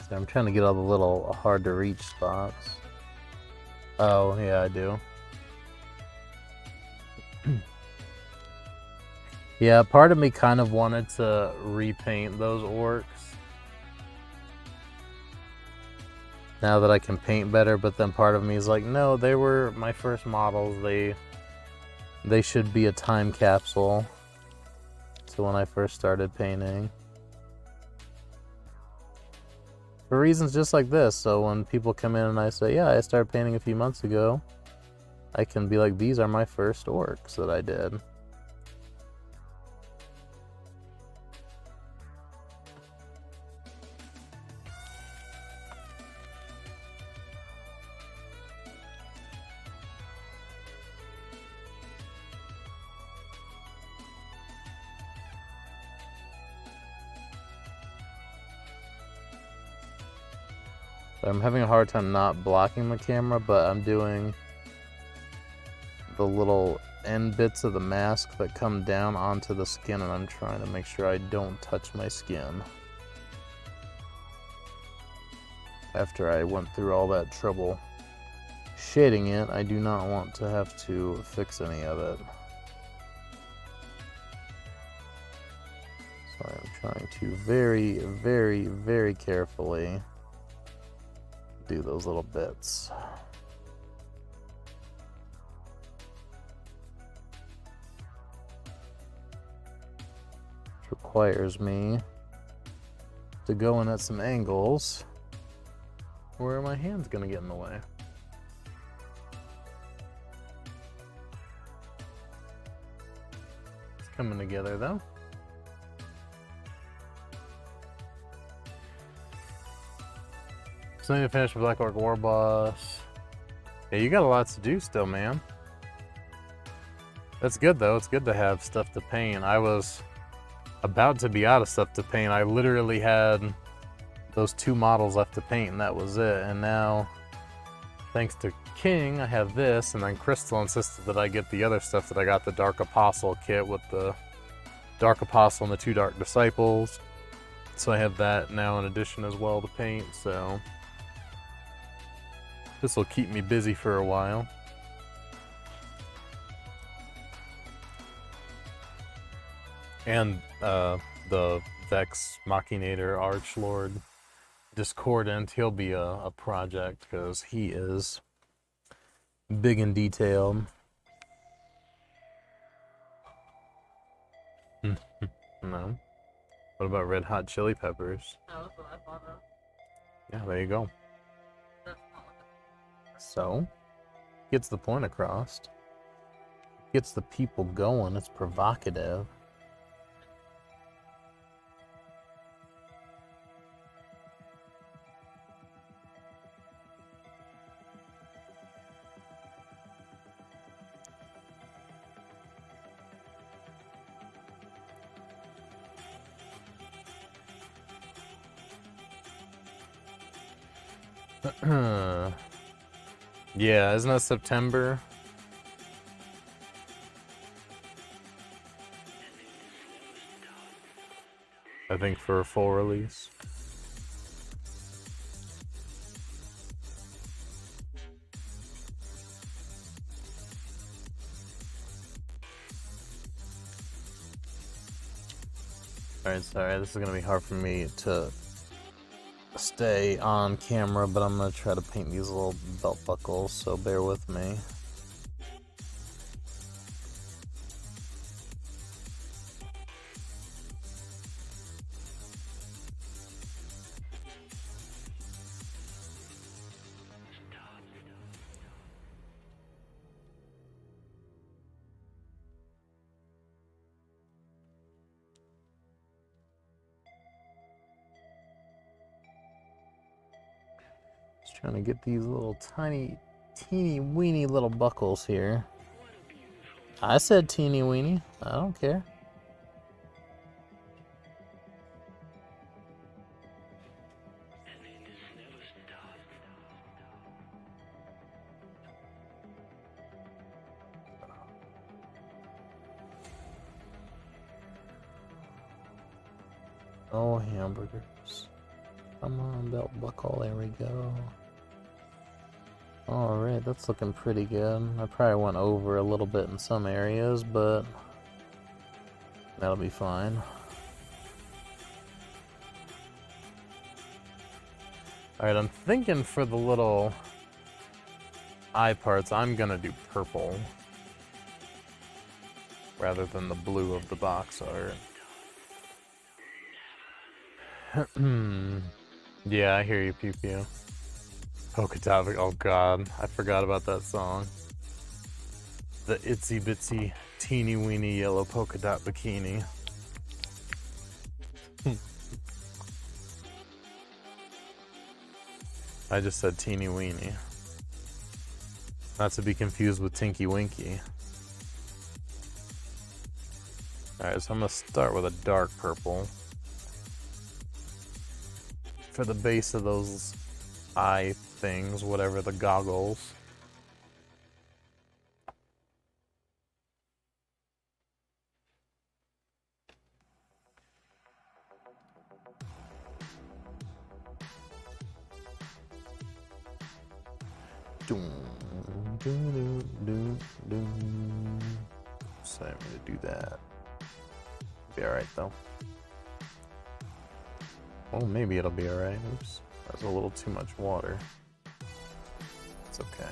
So I'm trying to get all the little hard to reach spots. Oh, yeah, I do. Yeah, part of me kind of wanted to repaint those orcs. Now that I can paint better, but then part of me is like, no, they were my first models. They should be a time capsule to when I first started painting. For reasons just like this, so when people come in and I say, yeah, I started painting a few months ago, I can be like, these are my first orcs that I did. I'm having a hard time not blocking the camera, but I'm doing the little end bits of the mask that come down onto the skin, and I'm trying to make sure I don't touch my skin. After I went through all that trouble shading it, I do not want to have to fix any of it. So I'm trying to very, very, very carefully do those little bits. Which requires me to go in at some angles where my hand's gonna get in the way. It's coming together though. So I need to finish the Black Orc War Boss. Yeah, you got a lot to do still, man. That's good though. It's good to have stuff to paint. I was about to be out of stuff to paint. I literally had those 2 models left to paint and that was it. And now, thanks to King, I have this, and then Crystal insisted that I get the other stuff that I got, the Dark Apostle kit with the Dark Apostle and the 2 Dark Disciples. So I have that now in addition as well to paint, so this will keep me busy for a while. And the Vex Machinator Archlord Discordant, he'll be a project because he is big and detailed. No. What about Red Hot Chili Peppers? No, that's what I thought of. Yeah, there you go. That's not like So, gets the point across. Gets the people going. It's provocative. Yeah, isn't that September? I think for a full release. Alright, sorry, this is gonna be hard for me to stay on camera, but I'm gonna try to paint these little belt buckles, so bear with me. Just trying to get these little tiny, teeny weeny little buckles here. I said teeny weeny. I don't care. Oh, hamburgers. Come on, belt buckle. There we go. Alright, that's looking pretty good. I probably went over a little bit in some areas, but that'll be fine. Alright, I'm thinking for the little eye parts, I'm gonna do purple rather than the blue of the box art. Yeah, I hear you, Pew Pew. Polka dot, oh god, I forgot about that song. The itsy bitsy teeny weeny yellow polka dot bikini. I just said teeny weeny. Not to be confused with Tinky Winky. Alright, so I'm gonna start with a dark purple for the base of those eye things, whatever, the goggles. So I'm gonna do that. Be alright though. Well, maybe it'll be alright. Oops. That's a little too much water. It's okay.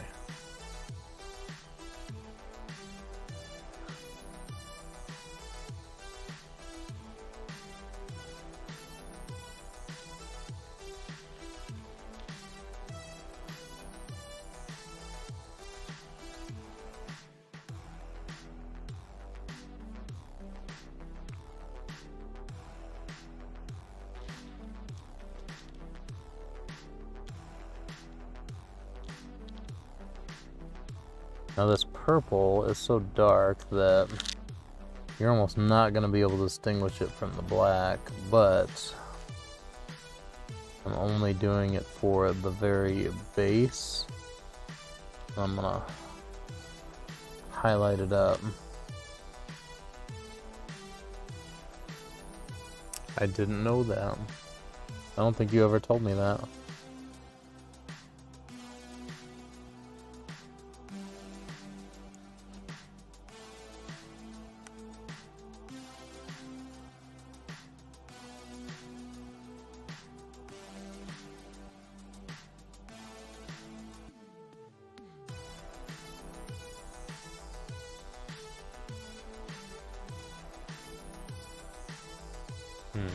Now this purple is so dark that you're almost not going to be able to distinguish it from the black, but I'm only doing it for the very base. I'm going to highlight it up. I didn't know that. I don't think you ever told me that.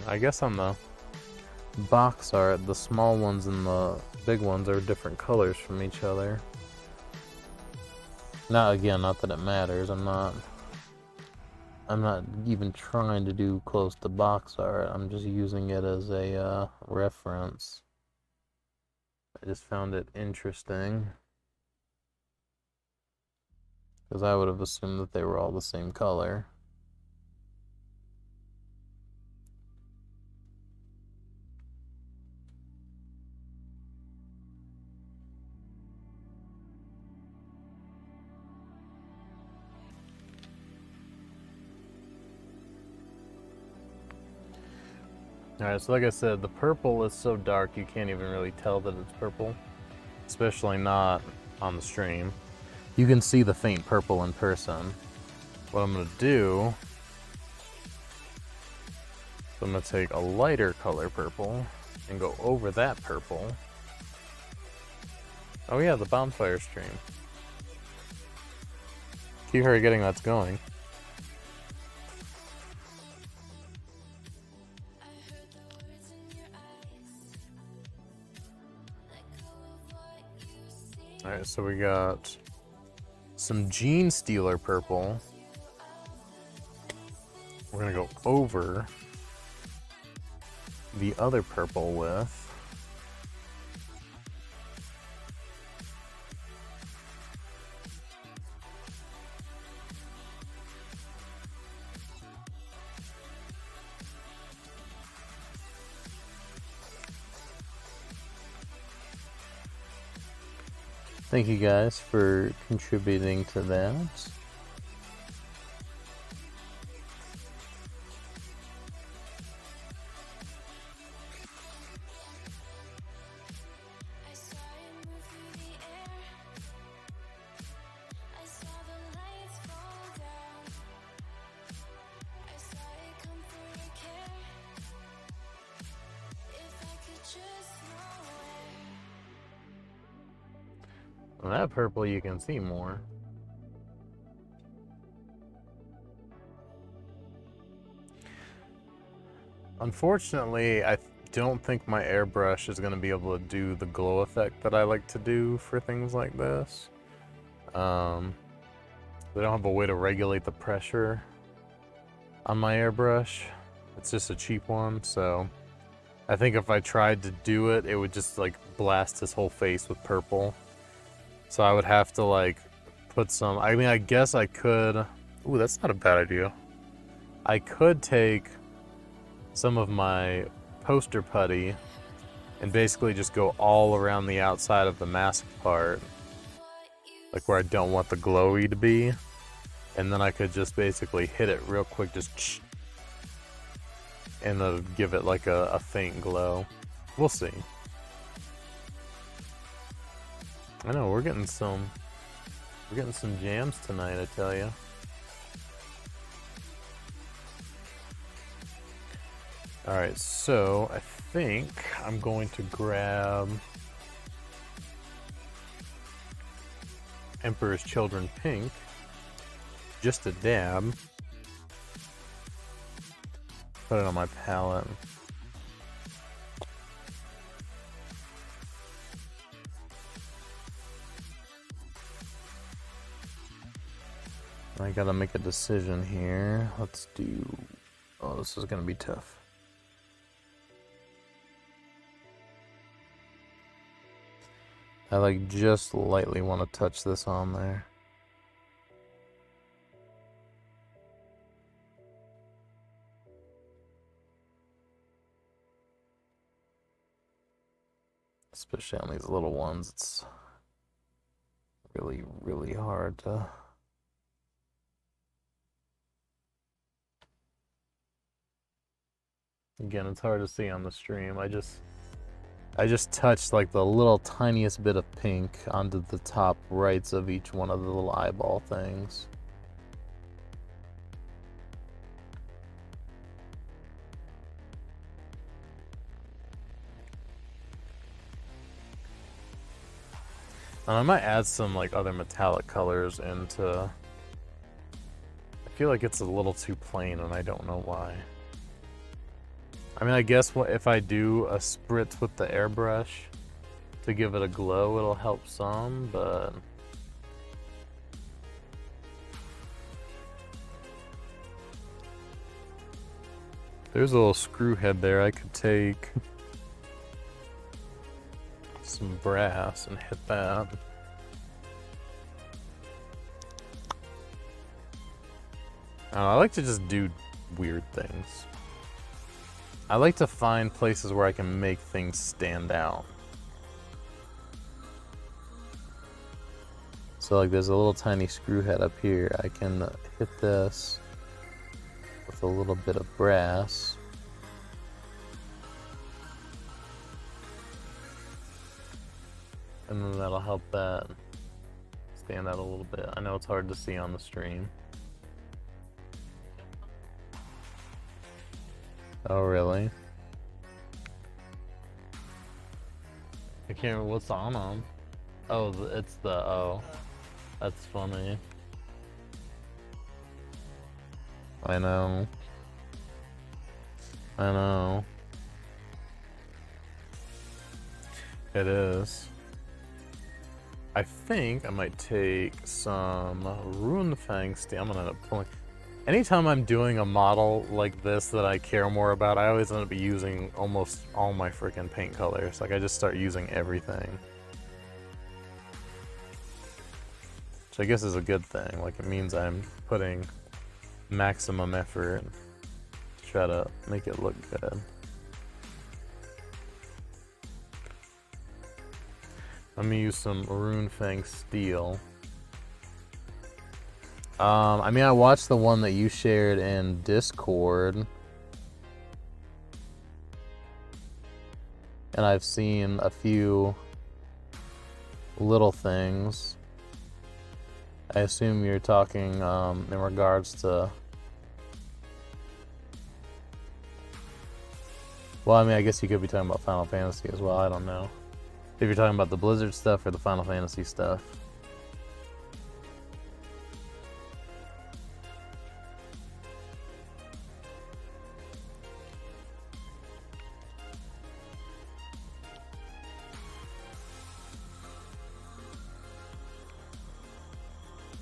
I guess on the box art, the small ones and the big ones are different colors from each other. Now, again, not that it matters. I'm not even trying to do close to box art. I'm just using it as a reference. I just found it interesting because I would have assumed that they were all the same color. Alright, so like I said, the purple is so dark you can't even really tell that it's purple. Especially not on the stream. You can see the faint purple in person. What I'm going to do So I'm gonna take a lighter color purple and go over that purple. Oh yeah, the bonfire stream. Keep forgetting that's going. Alright, so we got some Gene Stealer purple. We're gonna go over the other purple with thank you guys for contributing to that. On that purple you can see more. Unfortunately, I don't think my airbrush is going to be able to do the glow effect that I like to do for things like this. They don't have a way to regulate the pressure on my airbrush. It's just a cheap one, so I think if I tried to do it, it would just like blast his whole face with purple. So I would have to like put some, I mean, I guess I could, ooh, that's not a bad idea. I could take some of my poster putty and basically just go all around the outside of the mask part, like where I don't want the glowy to be, and then I could just basically hit it real quick, just and it'll give it like a faint glow. We'll see. I know we're getting some jams tonight, I tell you. All right, so I think I'm going to grab Emperor's Children Pink, just a dab. Put it on my palette. I gotta make a decision here. Let's do... Oh, this is gonna be tough. I like just lightly want to touch this on there. Especially on these little ones, it's really, really hard to... Again, it's hard to see on the stream. I just touched like the little tiniest bit of pink onto the top rights of each one of the little eyeball things. And I might add some like other metallic colors into... I feel like it's a little too plain and I don't know why. I mean, I guess what if I do a spritz with the airbrush to give it a glow, it'll help some, but... There's a little screw head there. I could take some brass and hit that. I like to just do weird things. I like to find places where I can make things stand out. So like there's a little tiny screw head up here. I can hit this with a little bit of brass. And then that'll help that stand out a little bit. I know it's hard to see on the stream. Oh, really? I can't remember what's on them. Oh, it's the, oh. That's funny. I know. I know. It is. I think I might take some Runefang steel. I'm gonna end up pulling. Anytime I'm doing a model like this that I care more about, I always end up using almost all my freaking paint colors. Like, I just start using everything. Which I guess is a good thing. Like, it means I'm putting maximum effort to try to make it look good. Let me use some Runefang steel. I mean, I watched the one that you shared in Discord. And I've seen a few little things. I assume you're talking in regards to... Well, I mean, I guess you could be talking about Final Fantasy as well. I don't know. If you're talking about the Blizzard stuff or the Final Fantasy stuff.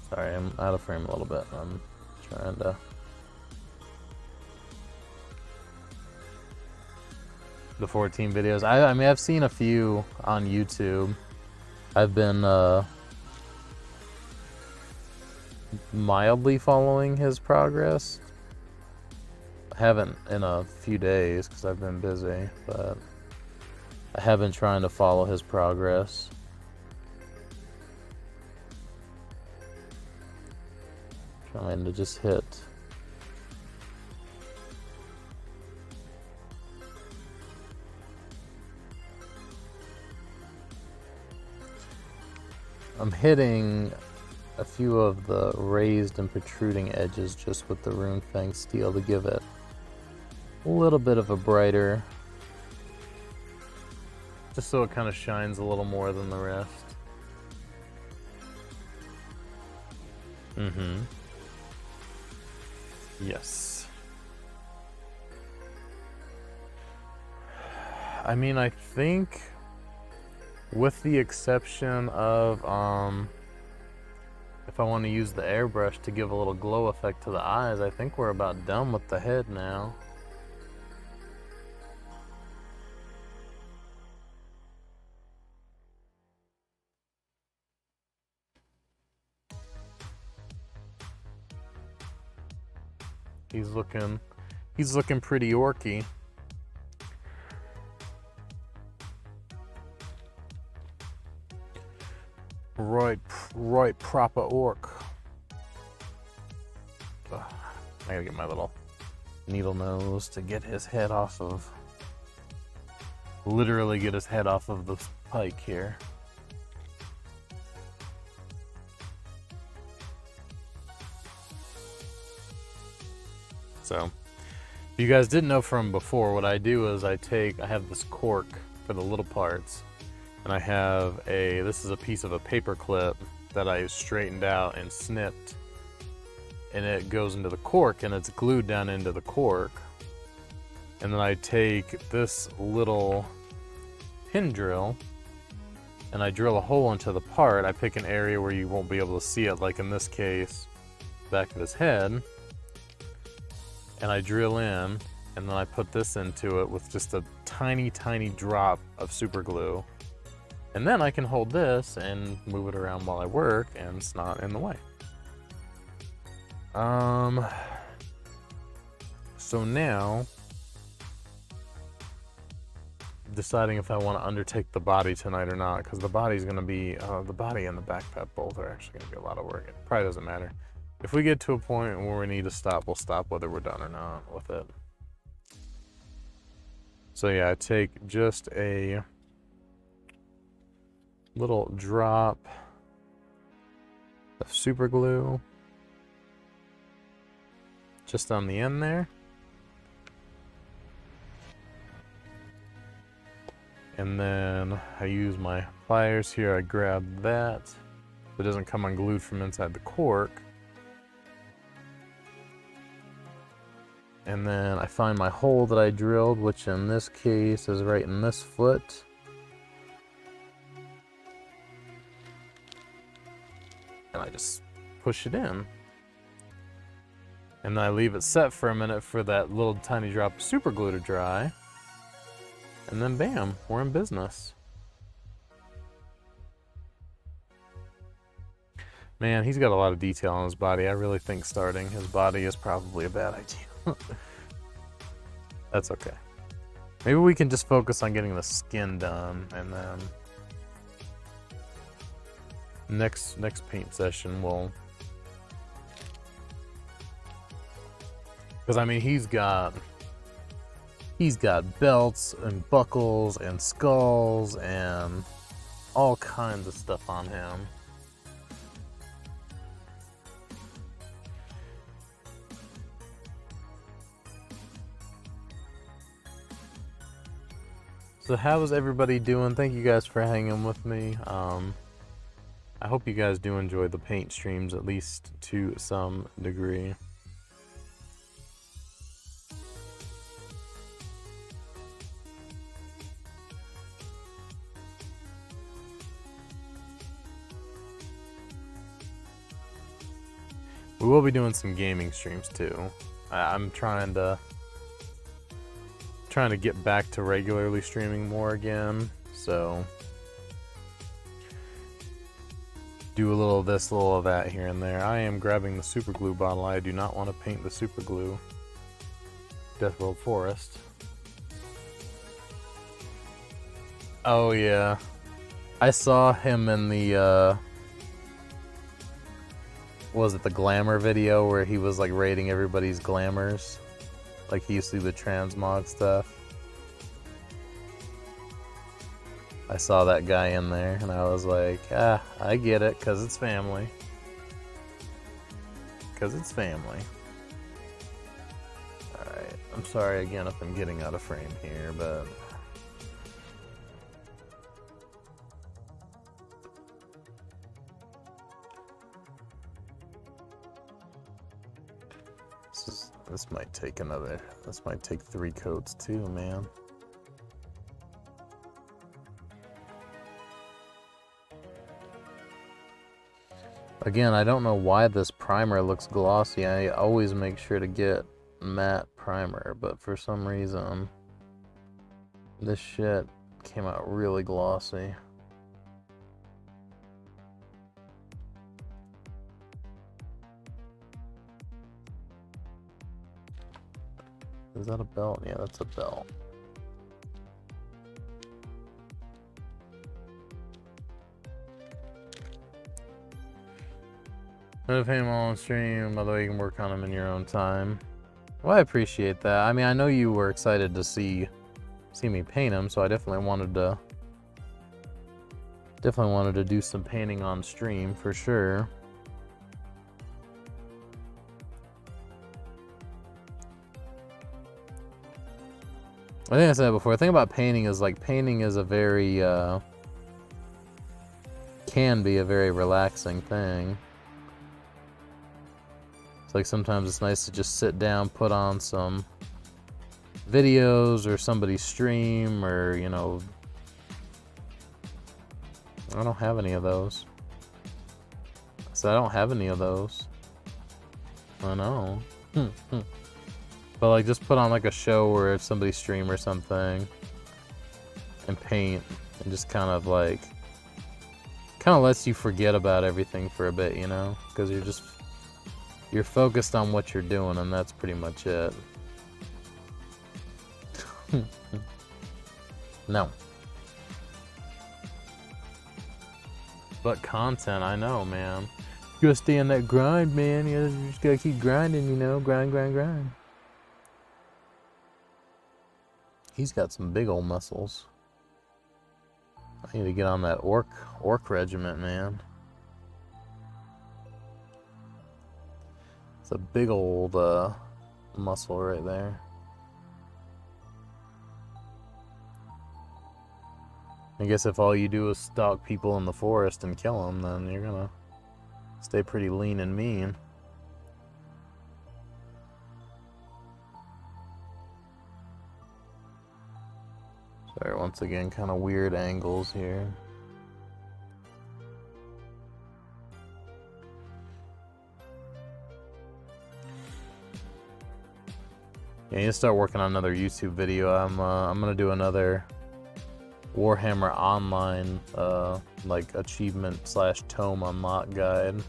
Sorry, I'm out of frame a little bit. I'm trying to... The 14 videos. I mean, I've seen a few on YouTube. I've been mildly following his progress. I haven't in a few days because I've been busy, but I have been trying to follow his progress. Trying to just hit. I'm hitting a few of the raised and protruding edges just with the Runefang steel to give it a little bit of a brighter, just so it kind of shines a little more than the rest. Mm-hmm. Yes. I mean, I think with the exception of if I want to use the airbrush to give a little glow effect to the eyes, I think we're about done with the head now. He's looking pretty orky. Right proper orc. Ugh, I gotta get my little needle nose to get his head off of... Literally get his head off of the pike here. So, if you guys didn't know from before, what I do is I have this cork for the little parts, and I have this is a piece of a paper clip that I straightened out and snipped, and it goes into the cork and it's glued down into the cork. And then I take this little pin drill and I drill a hole into the part. I pick an area where you won't be able to see it, like in this case, back of his head. And I drill in, and then I put this into it with just a tiny, tiny drop of super glue. And then I can hold this and move it around while I work, and it's not in the way. So now, deciding if I want to undertake the body tonight or not, because the body's going to be, the body and the backpack both are actually going to be a lot of work. It probably doesn't matter. If we get to a point where we need to stop, we'll stop whether we're done or not with it. So yeah, I take just a little drop of super glue just on the end there. And then I use my pliers here, I grab that. It doesn't come unglued from inside the cork. And then I find my hole that I drilled, which in this case is right in this foot. And I just push it in. And then I leave it set for a minute for that little tiny drop of super glue to dry. And then bam, we're in business. Man, he's got a lot of detail on his body. I really think starting his body is probably a bad idea. That's okay. Maybe we can just focus on getting the skin done, and then next paint session we'll... Because I mean, he's got belts and buckles and skulls and all kinds of stuff on him. So how is everybody doing? Thank you guys for hanging with me. I hope you guys do enjoy the paint streams, at least to some degree. We will be doing some gaming streams too. I'm trying to get back to regularly streaming more again, so do a little of this, a little of that here and there. I am grabbing the super glue bottle. I do not want to paint the super glue Death World Forest. Oh yeah, I saw him in the was it the glamour video where he was like rating everybody's glamours? Like he used to do the transmog stuff. I saw that guy in there and I was like, I get it, cause it's family. Cause it's family. Alright, I'm sorry again if I'm getting out of frame here, but this might take 3 coats too, man. Again, I don't know why this primer looks glossy. I always make sure to get matte primer, but for some reason this shit came out really glossy. Is that a belt? Yeah, that's a belt. If him on stream, by the way, you can work on them in your own time. Well, I appreciate that. I mean, I know you were excited to see me paint him, so I definitely wanted to do some painting on stream for sure. I think I said it before. The thing about painting is like painting is a very can be a very relaxing thing. It's like sometimes it's nice to just sit down, put on some videos or somebody's stream, or you know, I don't have any of those. So I don't have any of those. I know. But like just put on like a show where it's somebody's stream or something and paint and just kind of lets you forget about everything for a bit, you know, because you're focused on what you're doing and that's pretty much it. No. But content, I know, man. You gotta stay on that grind, man. You just gotta keep grinding, you know, grind. He's got some big old muscles. I need to get on that orc regiment, man. It's a big old muscle right there. I guess if all you do is stalk people in the forest and kill them, then you're gonna stay pretty lean and mean. Sorry, once again, kind of weird angles here. Yeah, I need to start working on another YouTube video. I'm gonna do another Warhammer Online like achievement / tome unlock guide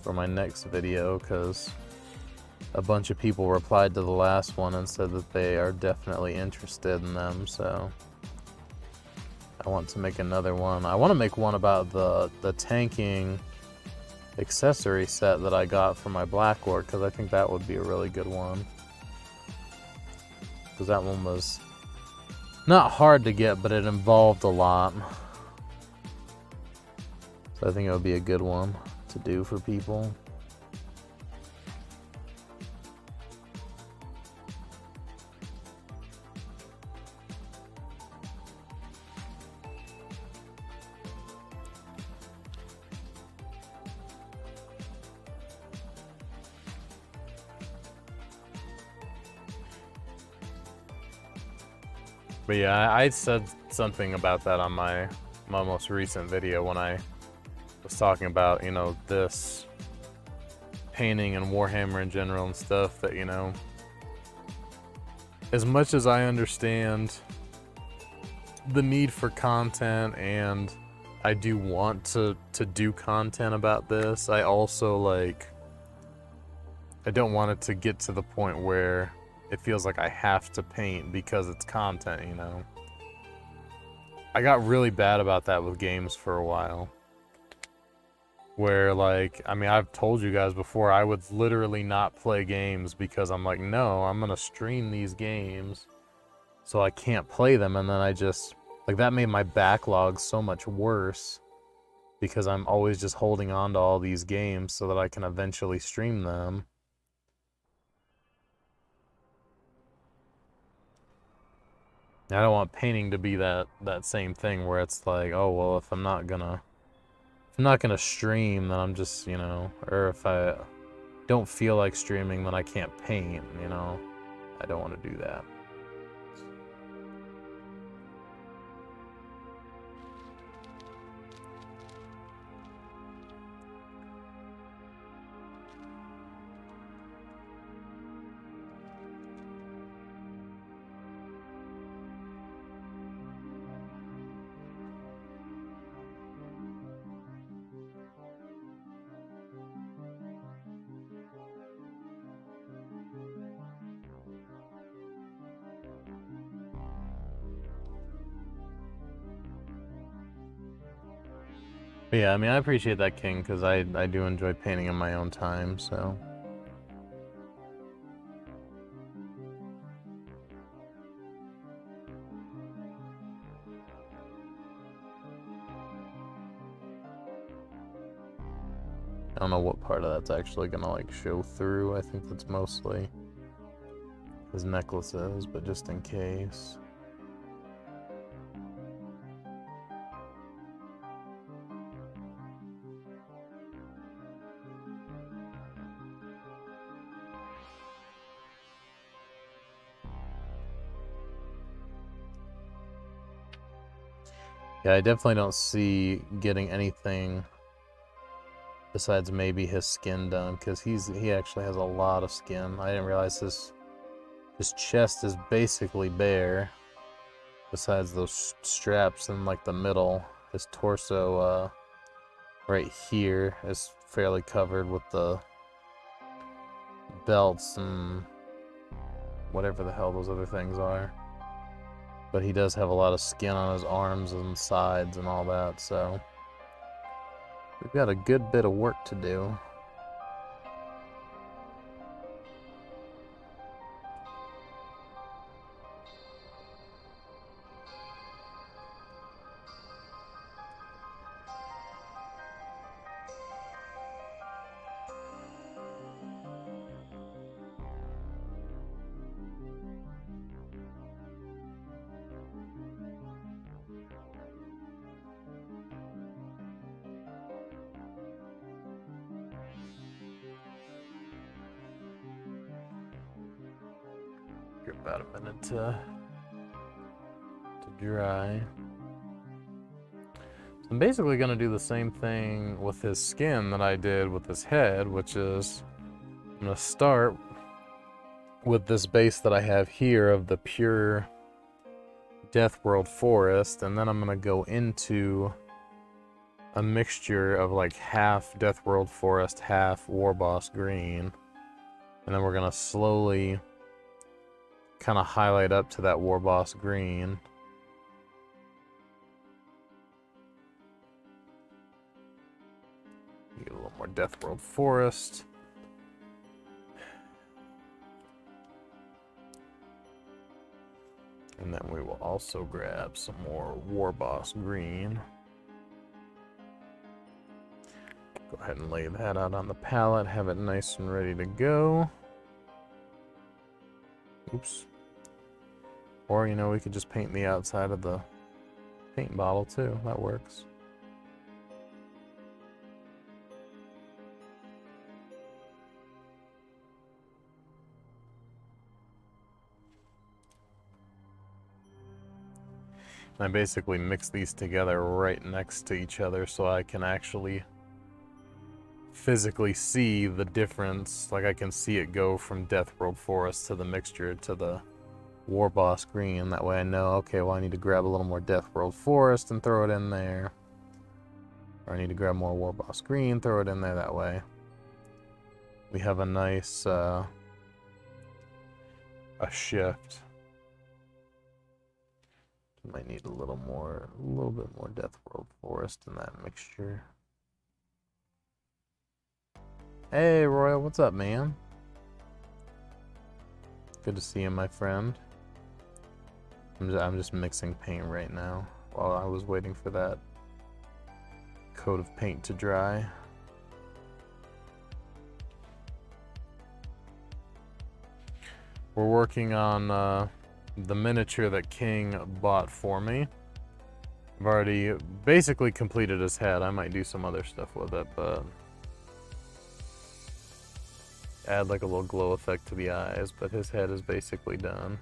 for my next video, because a bunch of people replied to the last one and said that they are definitely interested in them, so I want to make another one. I want to make one about the tanking accessory set that I got for my Black Orc, because I think that would be a really good one. Because that one was not hard to get, but it involved a lot. So I think it would be a good one to do for people. But yeah, I said something about that on my most recent video when I was talking about, you know, this painting and Warhammer in general and stuff, that, you know, as much as I understand the need for content and I do want to do content about this, I also, like, I don't want it to get to the point where it feels like I have to paint because it's content, you know? I got really bad about that with games for a while. Where, like, I mean, I've told you guys before, I would literally not play games because I'm like, no, I'm gonna stream these games, so I can't play them, and then I just, like, that made my backlog so much worse because I'm always just holding on to all these games so that I can eventually stream them. I don't want painting to be that same thing where it's like, oh well, if I'm not gonna stream, then I'm just, you know, or if I don't feel like streaming, then I can't paint, you know. I don't want to do that. But yeah, I mean, I appreciate that, King, because I do enjoy painting in my own time, so. I don't know what part of that's actually gonna, like, show through. I think that's mostly his necklaces, but just in case. Yeah, I definitely don't see getting anything besides maybe his skin done, because he actually has a lot of skin. I didn't realize his chest is basically bare, besides those straps in, like, the middle. His torso right here is fairly covered with the belts and whatever the hell those other things are. But he does have a lot of skin on his arms and sides and all that, so we've got a good bit of work to do. about a minute to dry. So I'm basically going to do the same thing with his skin that I did with his head, which is I'm going to start with this base that I have here of the pure Death World Forest, and then I'm going to go into a mixture of like half Death World Forest, half War Boss Green. And then we're going to slowly kind of highlight up to that War Boss Green. Get a little more Death World Forest. And then we will also grab some more War Boss Green. Go ahead and lay that out on the palette, have it nice and ready to go. Oops. Or, you know, we could just paint the outside of the paint bottle too. That works. I basically mix these together right next to each other so I can actually physically see the difference. Like I can see it go from Death World Forest to the mixture to the War Boss Green. That way I know, okay, well I need to grab a little more Death World Forest and throw it in there. Or I need to grab more War Boss Green, throw it in there. That way we have a nice a shift. Might need a little bit more Death World Forest in that mixture. Hey, Royal, what's up, man? Good to see you, my friend. I'm just mixing paint right now while I was waiting for that coat of paint to dry. We're working on the miniature that King bought for me. I've already basically completed his head. I might do some other stuff with it, but add like a little glow effect to the eyes, but his head is basically done.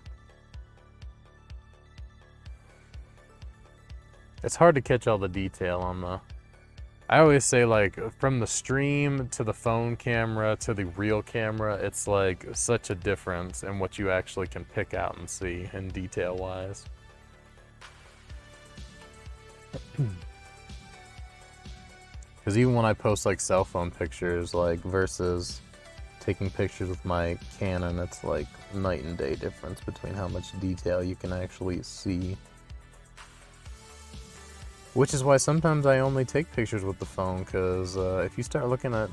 It's hard to catch all the detail on the... I always say, like, from the stream to the phone camera to the real camera, it's like such a difference in what you actually can pick out and see in detail-wise. Because even when I post like cell phone pictures, like versus taking pictures with my Canon, it's like night and day difference between how much detail you can actually see. Which is why sometimes I only take pictures with the phone, because if you start looking at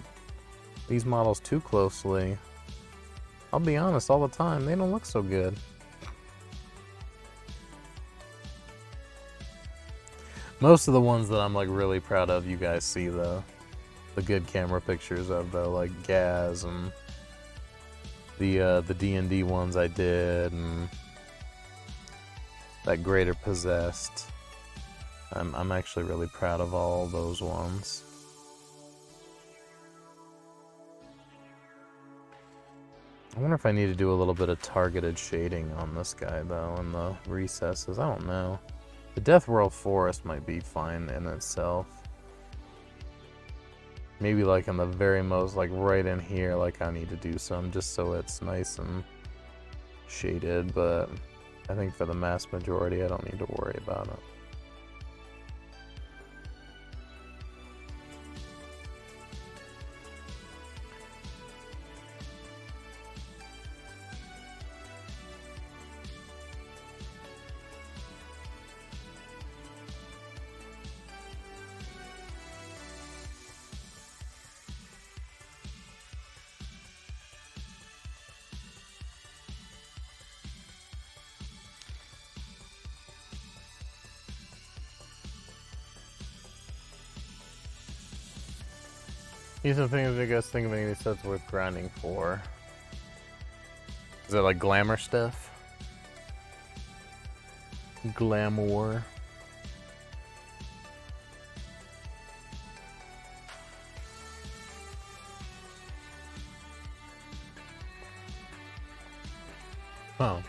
these models too closely, I'll be honest, all the time, they don't look so good. Most of the ones that I'm like really proud of, you guys see the good camera pictures of, though, like Gaz and the D&D ones I did, and that Greater Possessed. I'm actually really proud of all those ones. I wonder if I need to do a little bit of targeted shading on this guy, though, in the recesses. I don't know. The Death World Forest might be fine in itself. Maybe like in the very most, like right in here, like I need to do some just so it's nice and shaded, but I think for the mass majority I don't need to worry about it. These are the things you guys think of any of these sets worth grinding for. Is it like glamour stuff? Glamour. Oh.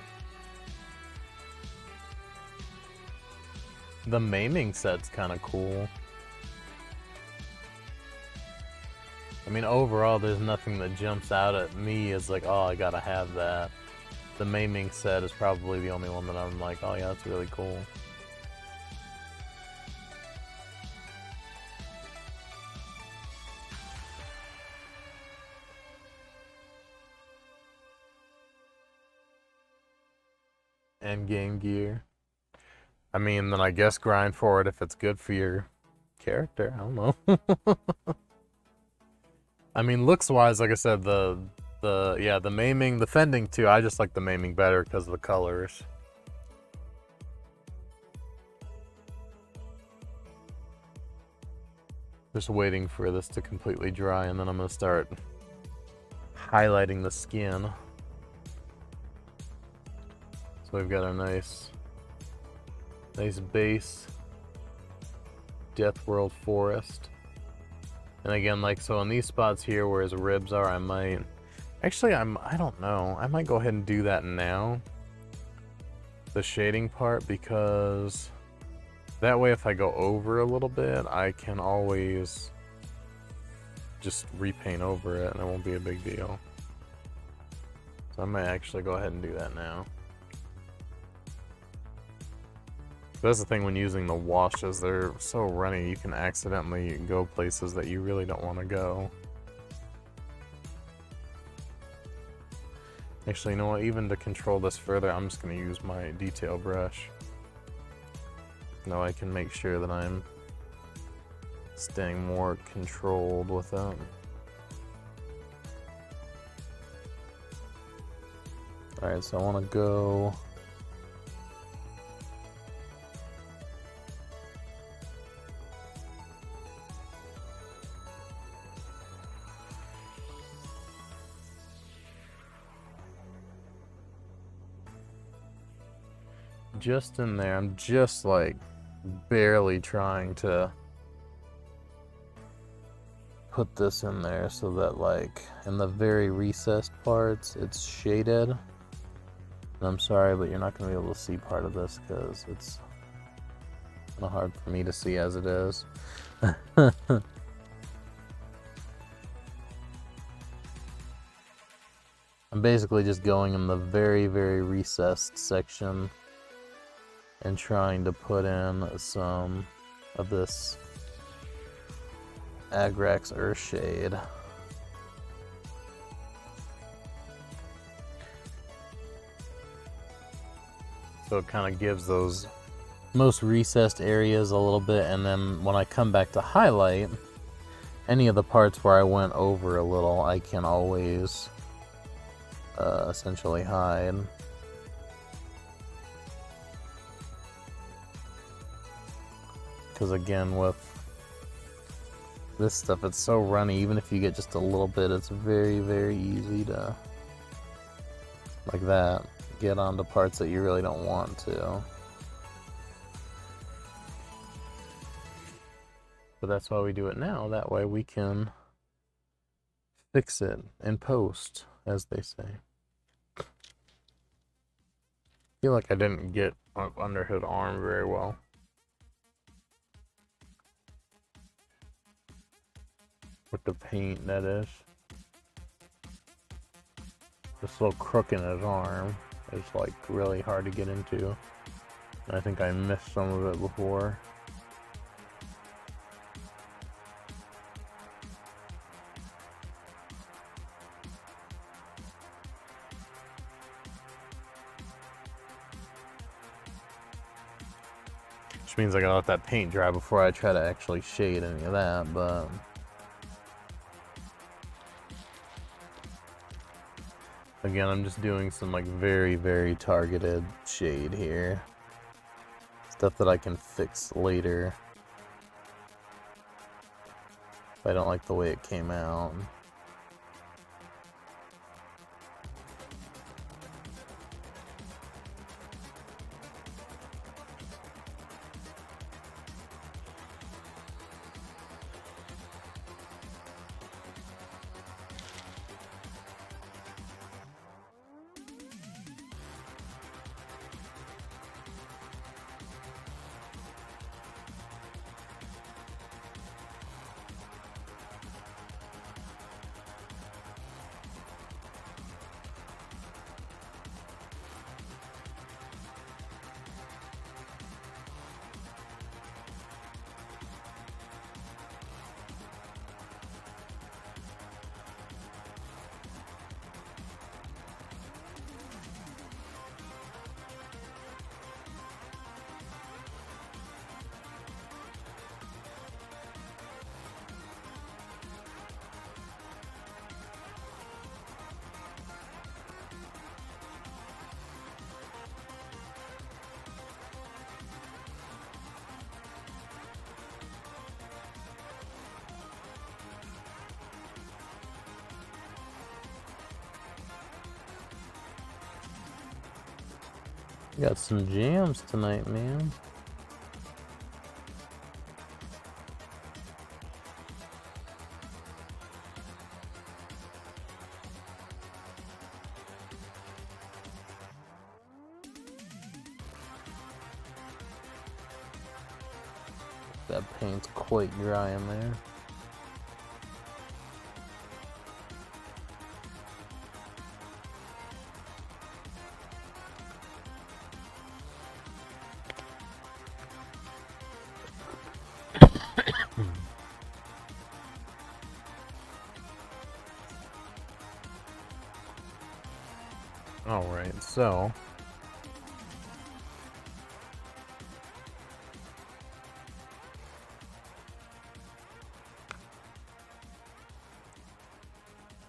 The maiming set's kind of cool. I mean, overall, there's nothing that jumps out at me as like, oh, I gotta have that. The maiming set is probably the only one that I'm like, oh yeah, that's really cool. And game gear. I mean, then I guess grind for it if it's good for your character. I don't know. I mean, looks-wise, like I said, the maiming, the fending too. I just like the maiming better because of the colors. Just waiting for this to completely dry, and then I'm gonna start highlighting the skin. So we've got a nice base Death World Forest. And again, like, so in these spots here where his ribs are, I might... Actually, I don't know. I might go ahead and do that now. The shading part, because that way if I go over a little bit, I can always just repaint over it and it won't be a big deal. So I might actually go ahead and do that now. That's the thing when using the washes, they're so runny you can accidentally go places that you really don't want to go. Actually, you know what, even to control this further, I'm just going to use my detail brush. Now I can make sure that I'm staying more controlled with it. Alright, so I want to go... just in there. I'm just like barely trying to put this in there so that like in the very recessed parts it's shaded. And I'm sorry, but you're not going to be able to see part of this because it's kind of hard for me to see as it is. I'm basically just going in the very, very recessed section and trying to put in some of this Agrax Earthshade. So it kind of gives those most recessed areas a little bit, and then when I come back to highlight, any of the parts where I went over a little, I can always essentially hide. Because again, with this stuff, it's so runny, even if you get just a little bit, it's very, very easy to, like that, get onto parts that you really don't want to. But that's why we do it now, that way we can fix it in post, as they say. I feel like I didn't get up under his arm very well. With the paint, that is. This little crook in his arm is like really hard to get into. And I think I missed some of it before. Which means I gotta let that paint dry before I try to actually shade any of that, but... Again, I'm just doing some like very, very targeted shade here. Stuff that I can fix later if I don't like the way it came out. Got some jams tonight, man. That paint's quite dry in there. Alright, so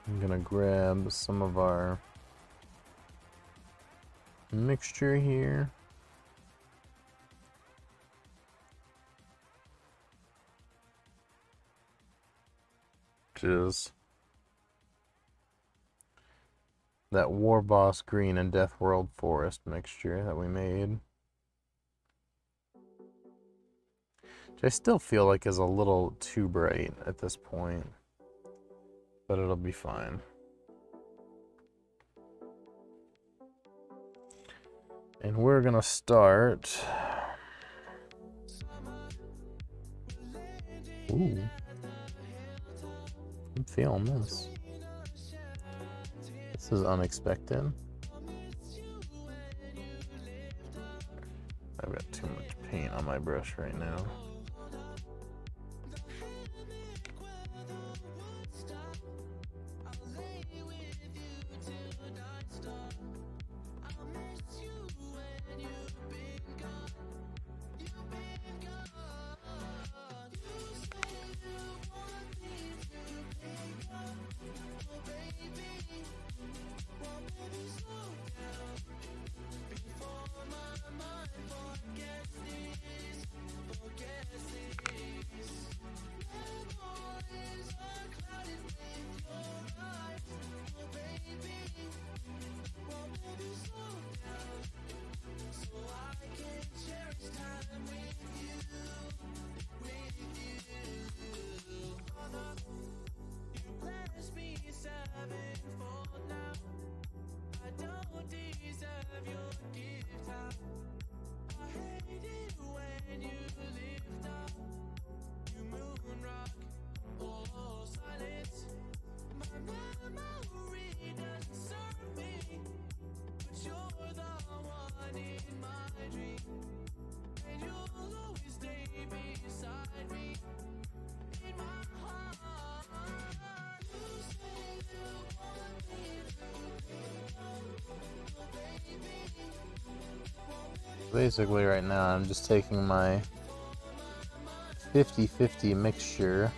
I'm gonna grab some of our mixture here. Which is that War Boss Green and Death World Forest mixture that we made. Which I still feel like is a little too bright at this point. But it'll be fine. And we're gonna start. Ooh. I'm feeling this. This is unexpected. I've got too much paint on my brush right now. Basically right now I'm just taking my 50-50 mixture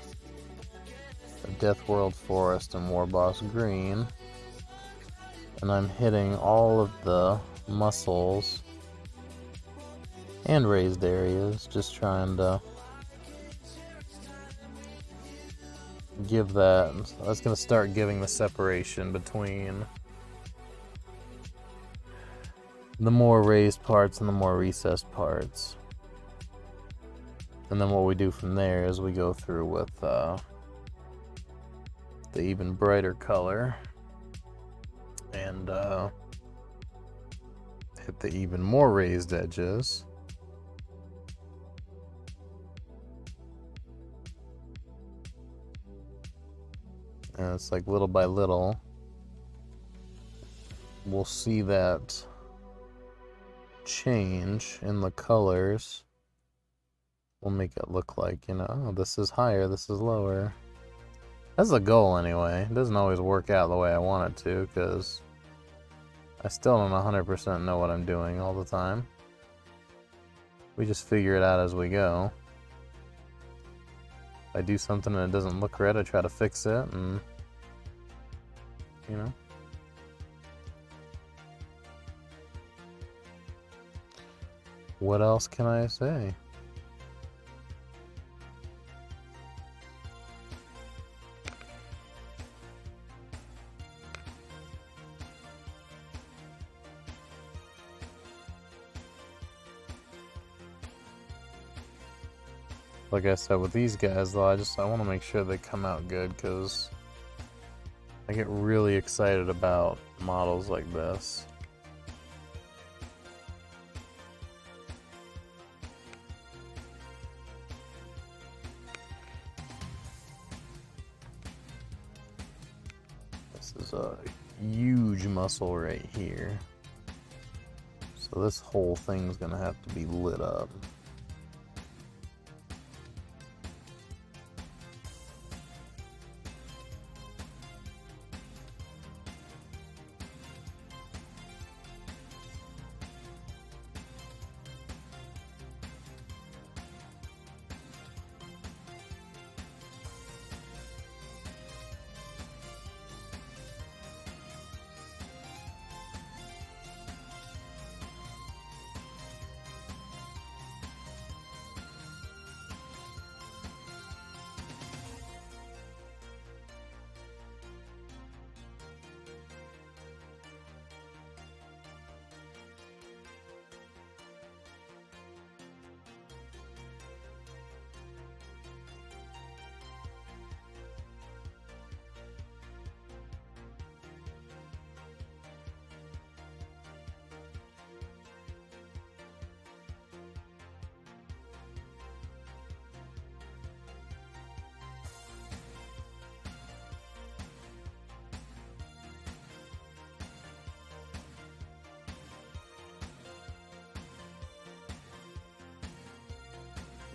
of Death World Forest and War Boss Green, and I'm hitting all of the muscles and raised areas, just trying to give that. That's going to start giving the separation between the more raised parts and the more recessed parts. And then what we do from there is we go through with the even brighter color and hit the even more raised edges. And it's like little by little we'll see that change in the colors. We'll make it look like, you know, oh, this is higher, this is lower. That's the goal anyway. It doesn't always work out the way I want it to, because I still don't 100% know what I'm doing all the time. We just figure it out as we go. If I do something and it doesn't look right, I try to fix it, and you know. What else can I say? Like I said, with these guys though, I want to make sure they come out good, because I get really excited about models like this. This is a huge muscle right here. So this whole thing's gonna have to be lit up.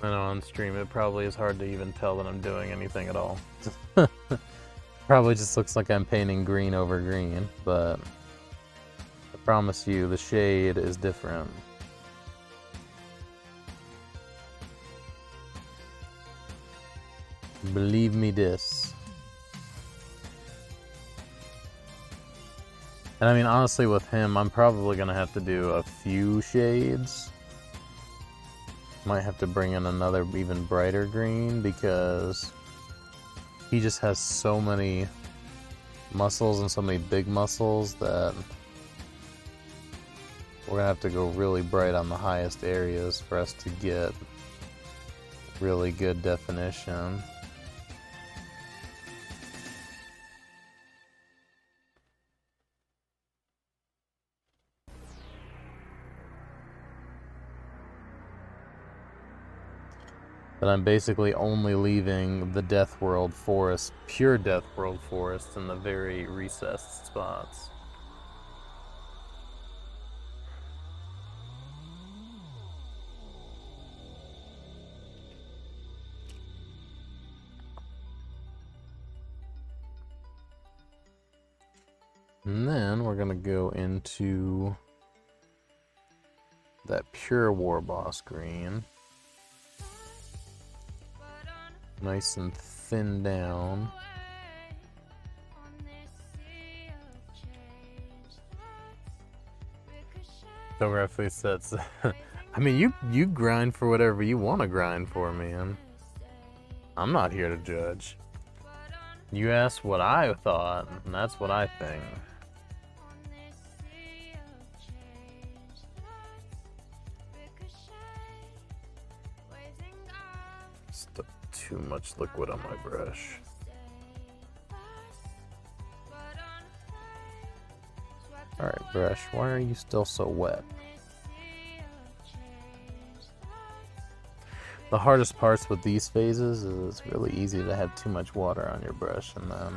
I know on stream it probably is hard to even tell that I'm doing anything at all. Probably just looks like I'm painting green over green, but I promise you the shade is different. Believe me this. And I mean, honestly with him, I'm probably gonna have to do a few shades. Might have to bring in another even brighter green, because he just has so many muscles and so many big muscles that we're gonna have to go really bright on the highest areas for us to get really good definition. But I'm basically only leaving the Death World forest, pure Death World forest, in the very recessed spots. And then we're gonna go into that pure War Boss green. Nice and thin down. Photography sets. I mean, you grind for whatever you want to grind for, man. I'm not here to judge. You asked what I thought, and that's what I think. Stuck too much liquid on my brush. Alright, brush, why are you still so wet? The hardest parts with these phases is it's really easy to have too much water on your brush, and then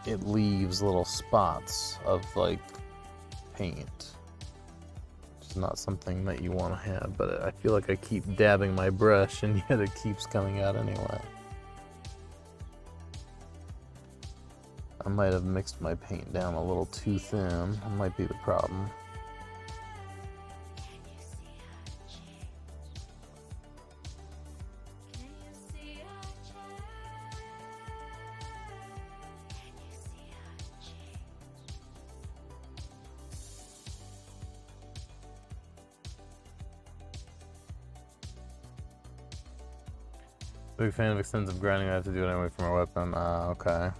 it leaves little spots of like paint. It's not something that you want to have, but I feel like I keep dabbing my brush and yet it keeps coming out anyway. I might have mixed my paint down a little too thin. That might be the problem. Big fan of extensive grinding. I have to do it anyway for my weapon. Okay.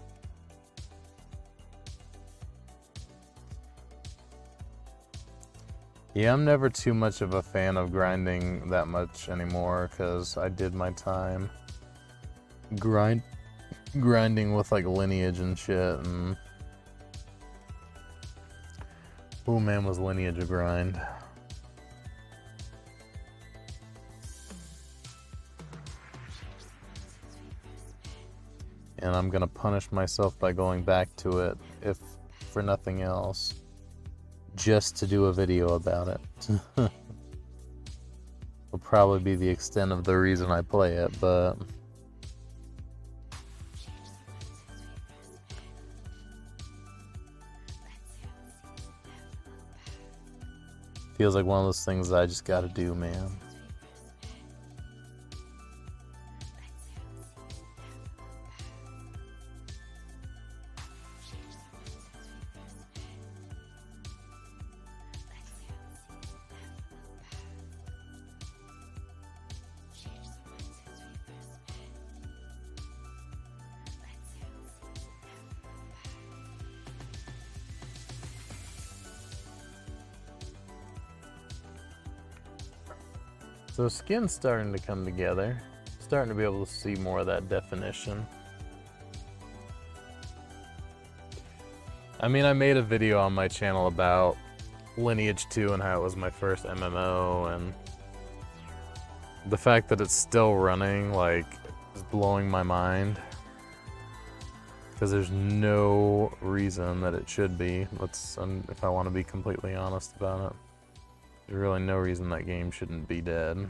Yeah, I'm never too much of a fan of grinding that much anymore, because I did my time grinding with like lineage and shit, and oh man, was lineage a grind. And I'm gonna punish myself by going back to it, if for nothing else, just to do a video about it. Will probably be the extent of the reason I play it, but feels like one of those things that I just gotta do, man. So skin's starting to come together. Starting to be able to see more of that definition. I mean, I made a video on my channel about Lineage 2 and how it was my first MMO, and the fact that it's still running, like, is blowing my mind. Because there's no reason that it should be. If I want to be completely honest about it. There's really no reason that game shouldn't be dead.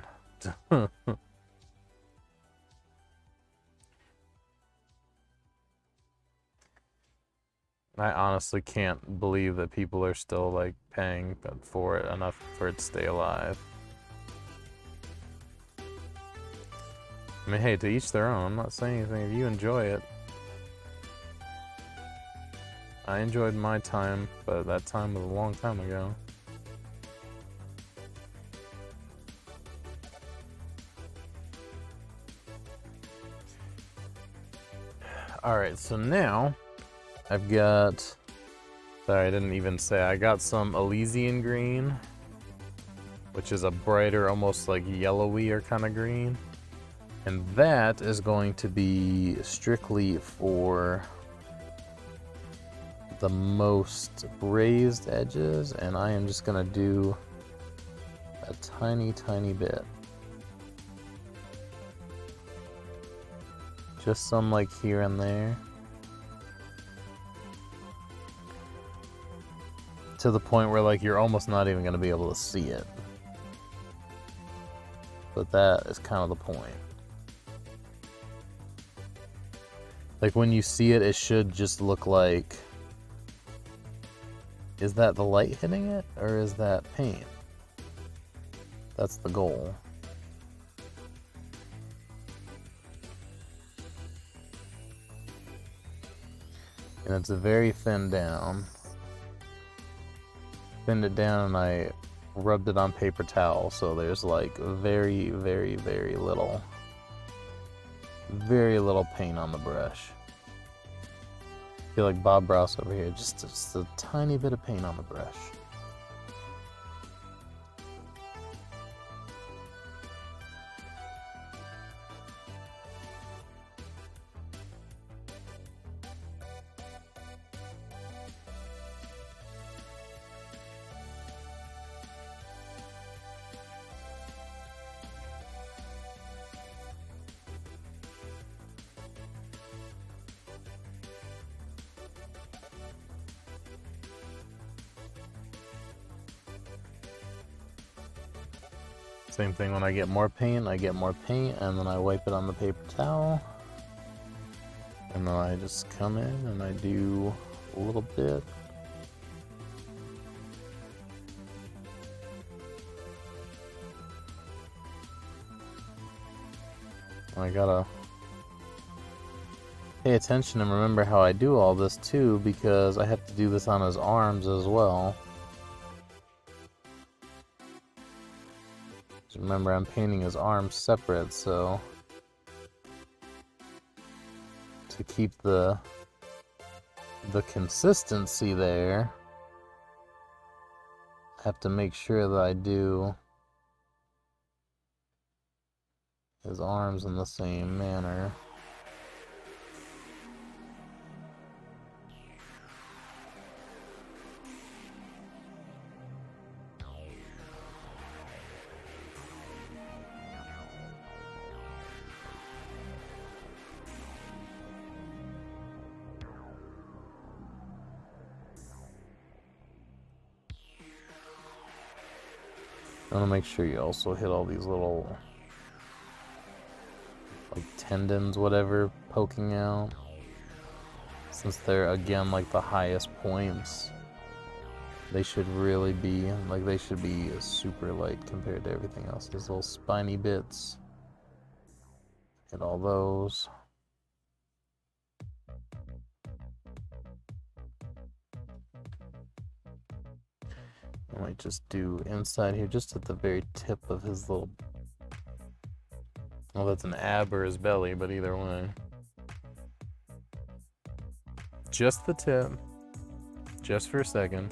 I honestly can't believe that people are still like paying for it enough for it to stay alive. I mean, hey, to each their own. I'm not saying anything. If you enjoy it, I enjoyed my time, but that time was a long time ago. Alright, so now I've got, sorry, I didn't even say, I got some Elysian green, which is a brighter, almost like yellowier kind of green. And that is going to be strictly for the most raised edges, and I am just gonna do a tiny, tiny bit. Just some like here and there. To the point where like you're almost not even gonna be able to see it. But that is kind of the point. Like when you see it, it should just look like, is that the light hitting it or is that paint? That's the goal. And it's very thin down. Thinned it down and I rubbed it on paper towel, so there's like very, very, very little paint on the brush. I feel like Bob Ross over here, just a tiny bit of paint on the brush. Same thing when I get more paint, and then I wipe it on the paper towel. And then I just come in and I do a little bit. I gotta pay attention and remember how I do all this too, because I have to do this on his arms as well. Remember, I'm painting his arms separate, so to keep the consistency there, have to make sure that I do his arms in the same manner. I want to make sure you also hit all these little, like, tendons, whatever, poking out. Since they're, again, like, the highest points, they should really be, like, they should be super light compared to everything else. These little spiny bits. Hit all those. I might just do inside here, just at the very tip of his little... Well, that's an ab or his belly, but either way. Just the tip. Just for a second.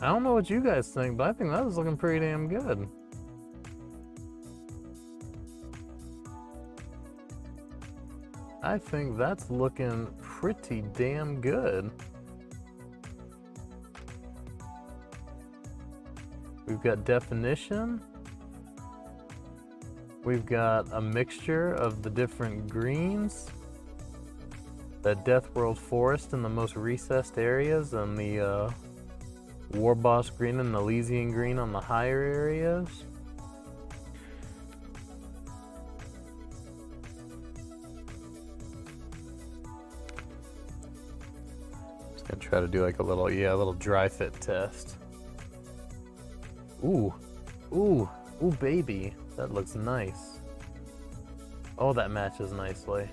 I don't know what you guys think, but I think that was looking pretty damn good. I think that's looking pretty damn good. We've got definition. We've got a mixture of the different greens. The Death World Forest in the most recessed areas, and the War Boss green and the Elysian green on the higher areas. Just gonna try to do like a little dry fit test. Ooh, ooh, ooh, baby, that looks nice. Oh, that matches nicely.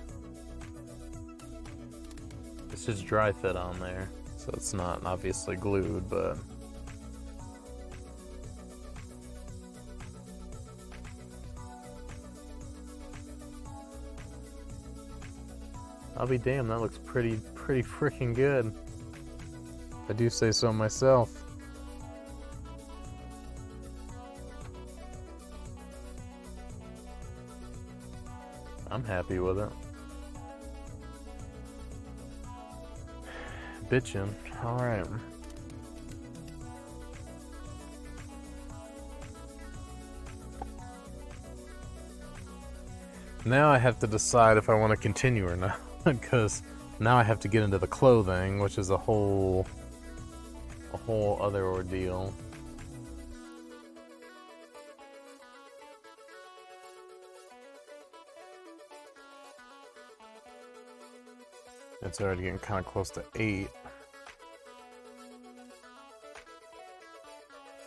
It's just dry fit on there, so it's not obviously glued, but I'll be damned, that looks pretty freaking good. I do say so myself. I'm happy with it. Bitchin'. Alright. Now I have to decide if I want to continue or not, because now I have to get into the clothing, which is a whole other ordeal. It's already getting kind of close to 8.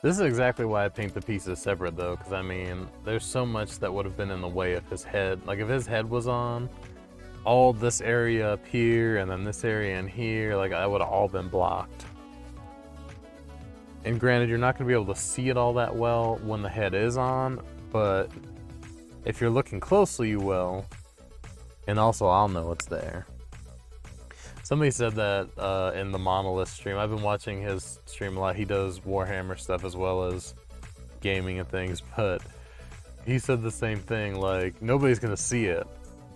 This is exactly why I paint the pieces separate though, because I mean, there's so much that would have been in the way of his head. Like if his head was on, all this area up here and then this area in here, like I would have all been blocked. And granted, you're not going to be able to see it all that well when the head is on, but if you're looking closely, you will. And also, I'll know it's there. Somebody said that in the Monolith stream. I've been watching his stream a lot. He does Warhammer stuff as well as gaming and things, but he said the same thing, like, nobody's gonna see it,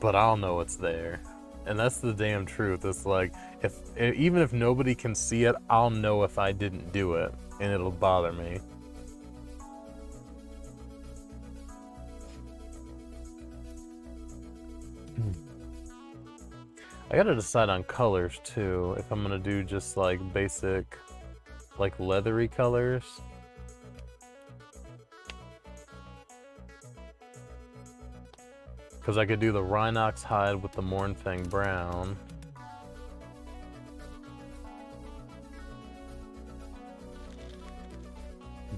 but I'll know it's there. And that's the damn truth. It's like, even if nobody can see it, I'll know if I didn't do it, and it'll bother me. I gotta decide on colors too, if I'm gonna do just like basic, like leathery colors. Because I could do the Rhinox hide with the Mournfang brown.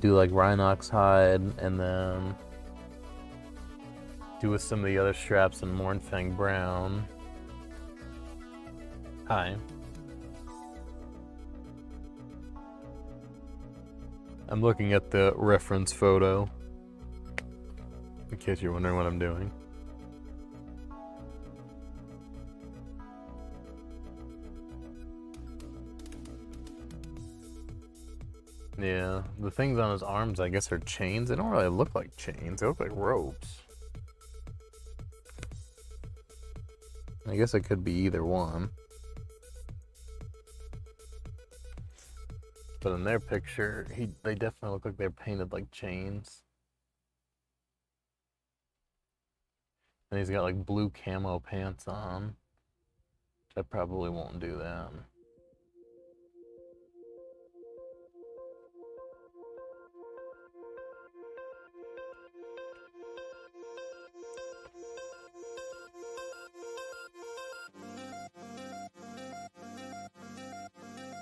Do like Rhinox hide and then do with some of the other straps in Mournfang brown. Hi. I'm looking at the reference photo, in case you're wondering what I'm doing. Yeah, the things on his arms, I guess, are chains. They don't really look like chains. They look like ropes. I guess it could be either one. But in their picture, they definitely look like they're painted like chains. And he's got like blue camo pants on. I probably won't do that.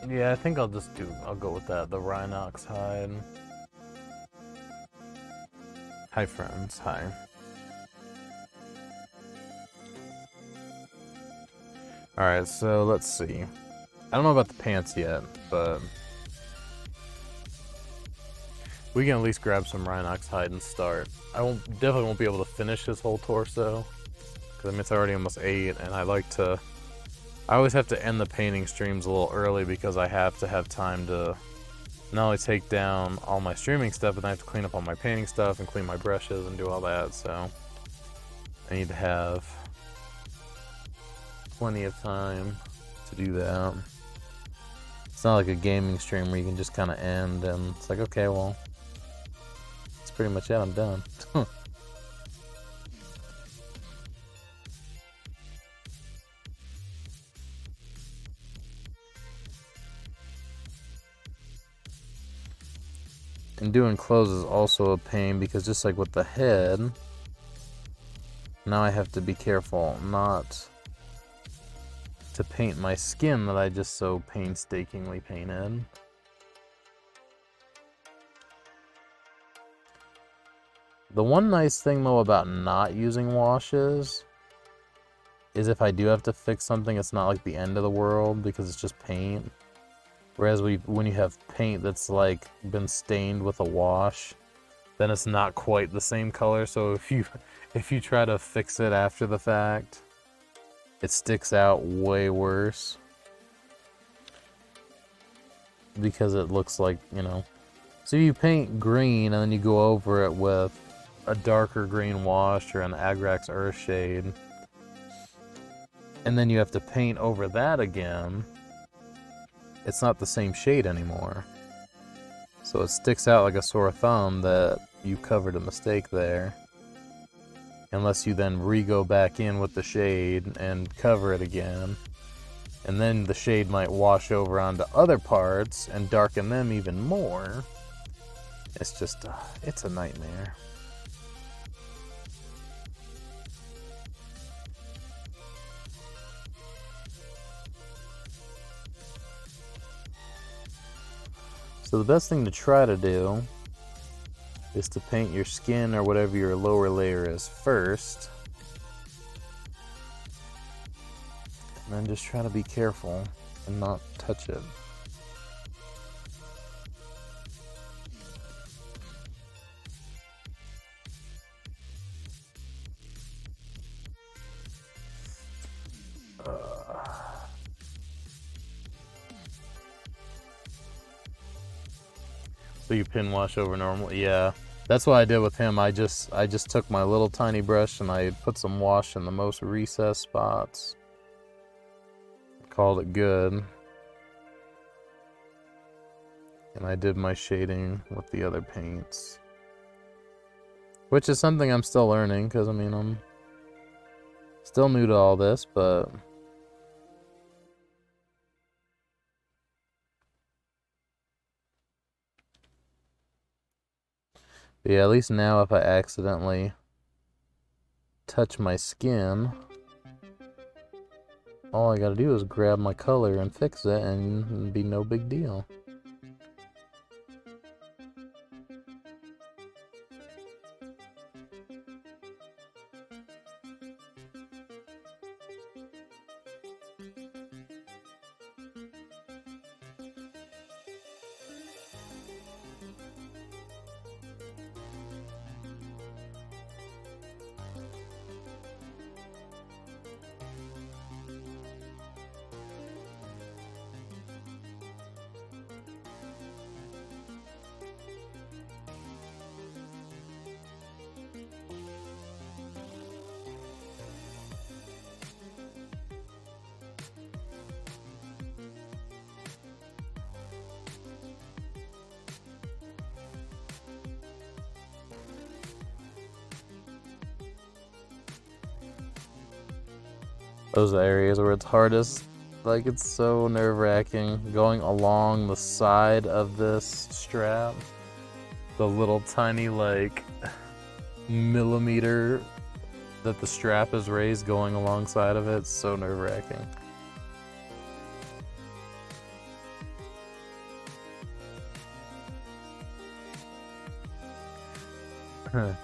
Yeah, I think I'll go with that, the Rhinox hide. Hi friends, hi. Alright, so let's see. I don't know about the pants yet, but we can at least grab some Rhinox hide and start. Definitely won't be able to finish his whole torso, because I mean it's already almost 8, and I always have to end the painting streams a little early because I have to have time to not only take down all my streaming stuff, but then I have to clean up all my painting stuff and clean my brushes and do all that, so I need to have plenty of time to do that. It's not like a gaming stream where you can just kind of end and it's like, okay, well, that's pretty much it, I'm done. And doing clothes is also a pain because just like with the head, now I have to be careful not to paint my skin that I just so painstakingly painted. The one nice thing though about not using washes is if I do have to fix something, it's not like the end of the world because it's just paint. Whereas when you have paint that's like been stained with a wash, then it's not quite the same color. So if you try to fix it after the fact, it sticks out way worse because it looks like, you know. So you paint green and then you go over it with a darker green wash or an Agrax Earth shade, and then you have to paint over that again. It's not the same shade anymore. So it sticks out like a sore thumb that you covered a mistake there. Unless you then re-go back in with the shade and cover it again. And then the shade might wash over onto other parts and darken them even more. It's just, it's a nightmare. So the best thing to try to do is to paint your skin or whatever your lower layer is first. And then just try to be careful and not touch it. So you pin wash over normal? Yeah. That's what I did with him. I just took my little tiny brush and I put some wash in the most recessed spots. Called it good. And I did my shading with the other paints. Which is something I'm still learning, because I mean, I'm still new to all this, but yeah, at least now if I accidentally touch my skin, all I gotta do is grab my color and fix it and it'd be no big deal. Those areas where it's hardest. Like, it's so nerve-wracking going along the side of this strap. The little tiny, like, millimeter that the strap is raised going alongside of it. It's so nerve-wracking.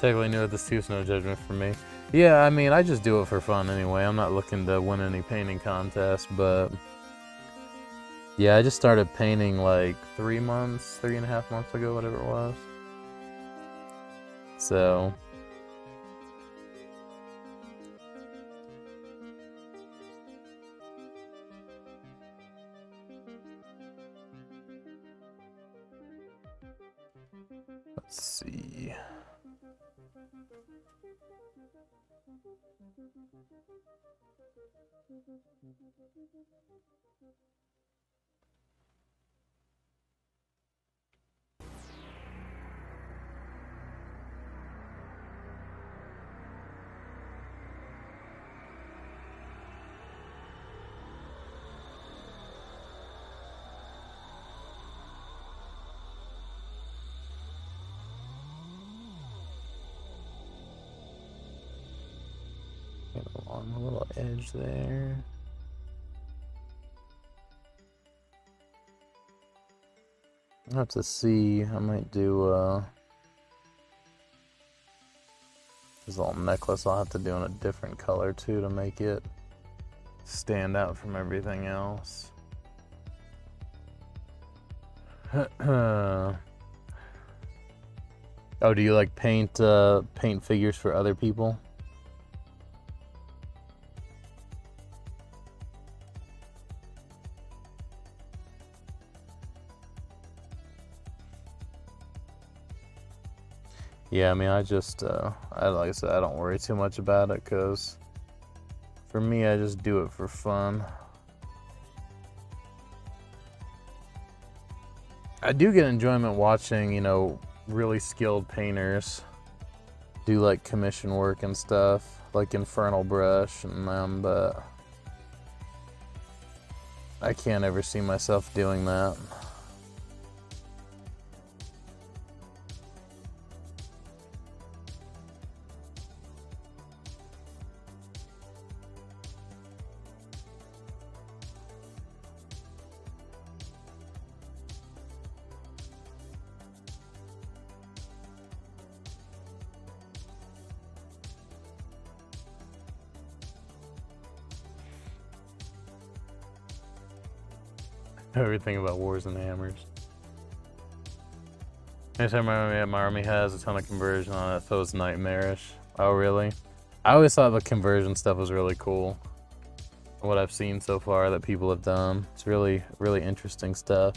Technically new at this too, so no judgment from me. Yeah, I mean, I just do it for fun anyway. I'm not looking to win any painting contests, but yeah, I just started painting like 3.5 months ago, whatever it was. So let's see. Along the little edge there. I'll have to see. I might do this little necklace. I'll have to do in a different color too to make it stand out from everything else. Oh, do you like paint figures for other people? Yeah, I mean, I just, like I said, I don't worry too much about it, because for me, I just do it for fun. I do get enjoyment watching, you know, really skilled painters do, like, commission work and stuff, like Infernal Brush and them, but I can't ever see myself doing that. Everything about Wars and Hammers. Anytime my army has a ton of conversion on it, so it's nightmarish. Oh, really? I always thought the conversion stuff was really cool. What I've seen so far that people have done. It's really, really interesting stuff.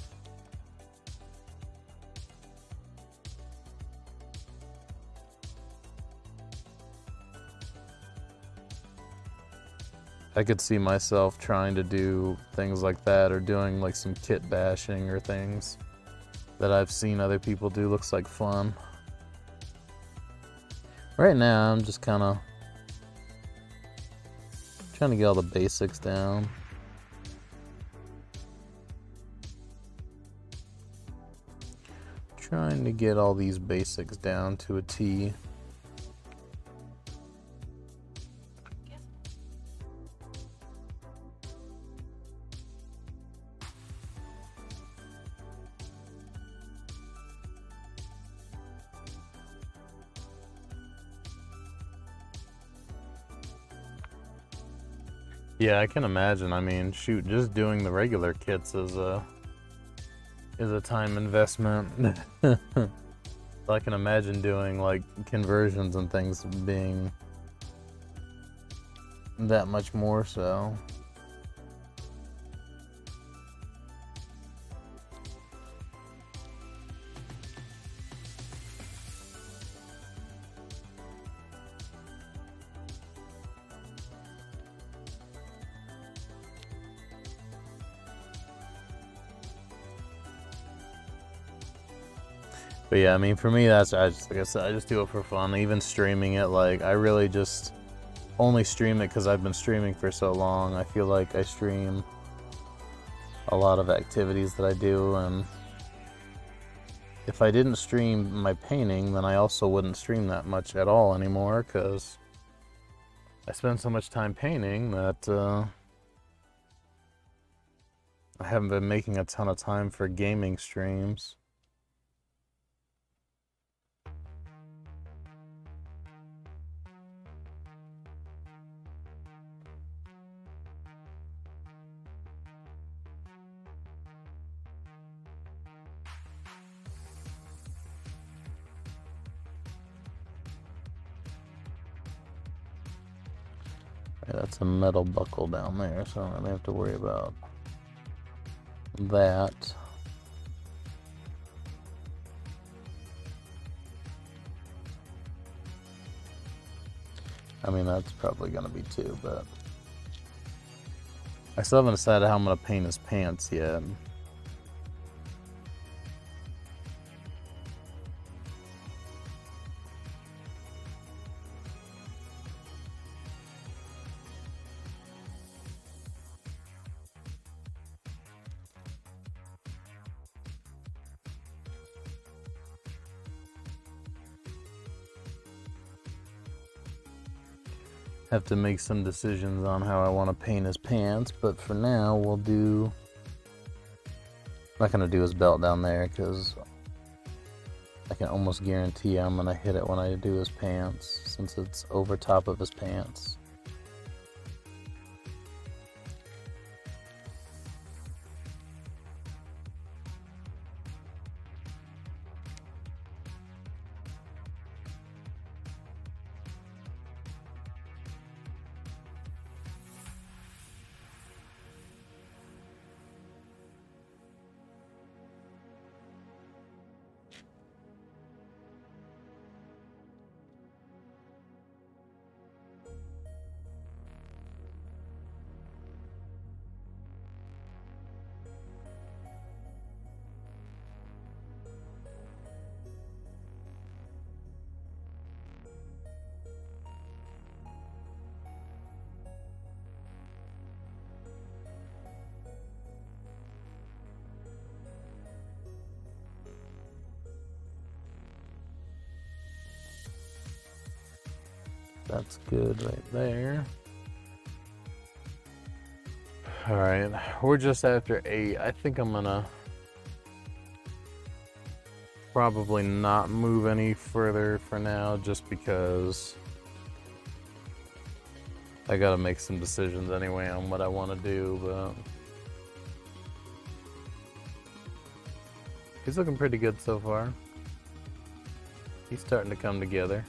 I could see myself trying to do things like that, or doing like some kit bashing or things that I've seen other people do. Looks like fun. Right now, I'm just kind of trying to get all the basics down. Trying to get all these basics down to a T. Yeah, I can imagine. I mean, shoot, just doing the regular kits is a time investment. I can imagine doing like conversions and things being that much more so. But yeah, I mean, for me, like I said, I just do it for fun. Even streaming it, like, I really just only stream it because I've been streaming for so long. I feel like I stream a lot of activities that I do, and if I didn't stream my painting, then I also wouldn't stream that much at all anymore, because I spend so much time painting that I haven't been making a ton of time for gaming streams. Yeah, that's a metal buckle down there, so I don't really have to worry about that. I mean, that's probably gonna be two, but I still haven't decided how I'm gonna paint his pants yet. Have to make some decisions on how I want to paint his pants, but for now we'll do... I'm not going to do his belt down there because I can almost guarantee I'm going to hit it when I do his pants, since it's over top of his pants. That's good right there. Alright, we're just after 8. I think I'm gonna probably not move any further for now, just because I gotta make some decisions anyway on what I want to do, but he's looking pretty good so far. He's starting to come together.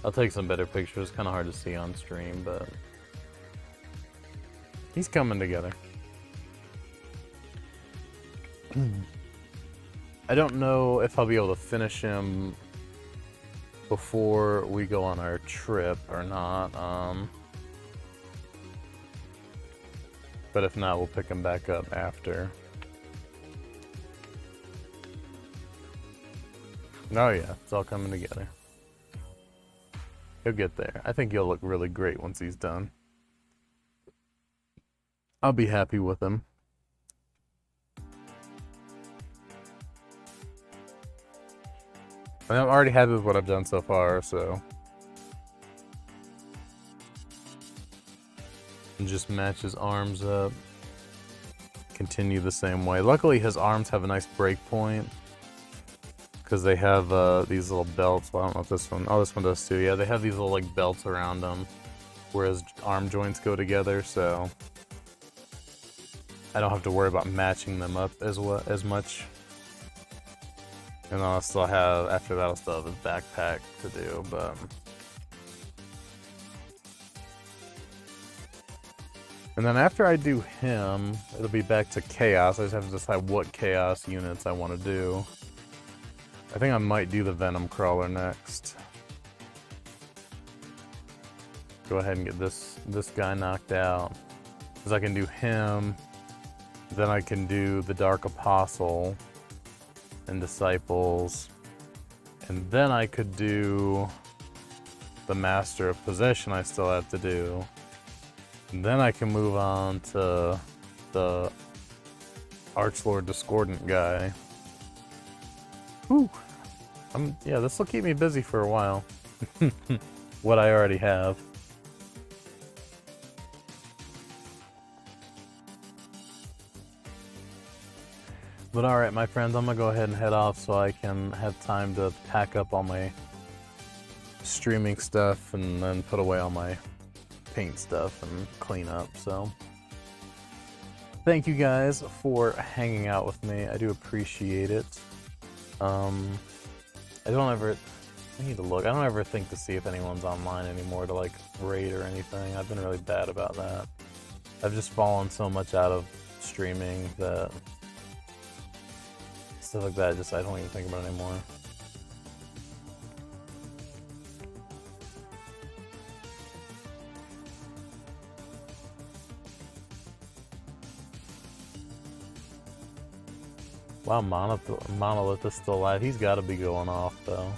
I'll take some better pictures, kind of hard to see on stream, but he's coming together. I don't know if I'll be able to finish him before we go on our trip or not, but if not, we'll pick him back up after. Oh yeah, it's all coming together. He'll get there. I think he'll look really great once he's done. I'll be happy with him. And I'm already happy with what I've done so far, so. And just match his arms up. Continue the same way. Luckily his arms have a nice break point, because they have these little belts. Well, I don't know if this one... Oh, this one does too. Yeah, they have these little like belts around them, where his arm joints go together, so I don't have to worry about matching them up as much. And then I'll still have, after that, I'll still have his backpack to do, but... And then after I do him, it'll be back to Chaos. I just have to decide what Chaos units I want to do. I think I might do the Venom Crawler next. Go ahead and get this guy knocked out. Because I can do him, then I can do the Dark Apostle and Disciples, And then I could do the Master of Possession I still have to do. And then I can move on to the Archlord Discordant guy. Whew. Yeah, this will keep me busy for a while. What I already have. But alright, my friends, I'm gonna go ahead and head off so I can have time to pack up all my streaming stuff and then put away all my paint stuff and clean up. So thank you guys for hanging out with me. I do appreciate it. I need to look. I don't ever think to see if anyone's online anymore to like raid or anything. I've been really bad about that. I've just fallen so much out of streaming that stuff like that, just I don't even think about it anymore. Wow, Monolith is still alive. He's got to be going off, though.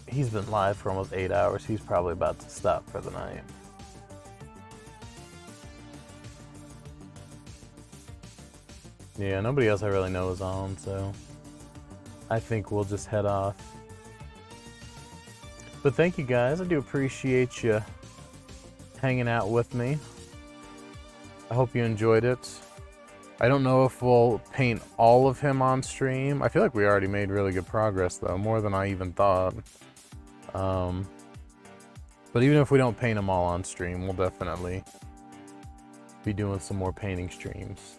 He's been live for almost 8 hours. He's probably about to stop for the night. Yeah, nobody else I really know is on, so I think we'll just head off. But thank you guys. I do appreciate you hanging out with me. I hope you enjoyed it. I don't know if we'll paint all of him on stream. I feel like we already made really good progress, though, more than I even thought. But even if we don't paint them all on stream, we'll definitely be doing some more painting streams.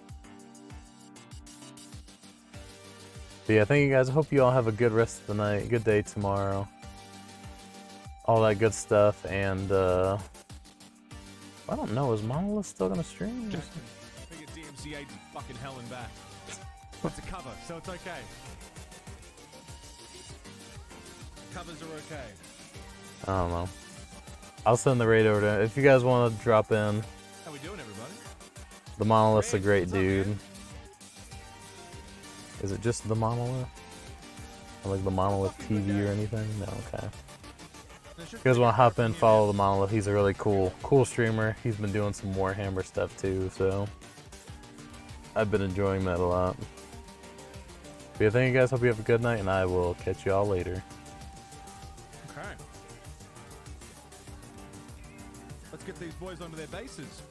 But yeah, thank you guys. I hope you all have a good rest of the night, good day tomorrow. All that good stuff, and I don't know, is Monolith still gonna stream? Jackson, I think it's DMCA fucking hell and back. It's a cover, so it's okay. Covers are okay. I don't know. I'll send the raid over to if you guys want to drop in. How we doing, everybody? The Monolith's a Red, great what's up, dude. man? Is it just the Monolith? Or like the Monolith TV or anything? No, okay. If you guys want to hop in, follow the Monolith. He's a really cool streamer. He's been doing some Warhammer stuff too, so I've been enjoying that a lot. But yeah, thank you guys. Hope you have a good night, and I will catch you all later. Okay. Let's get these boys onto their bases.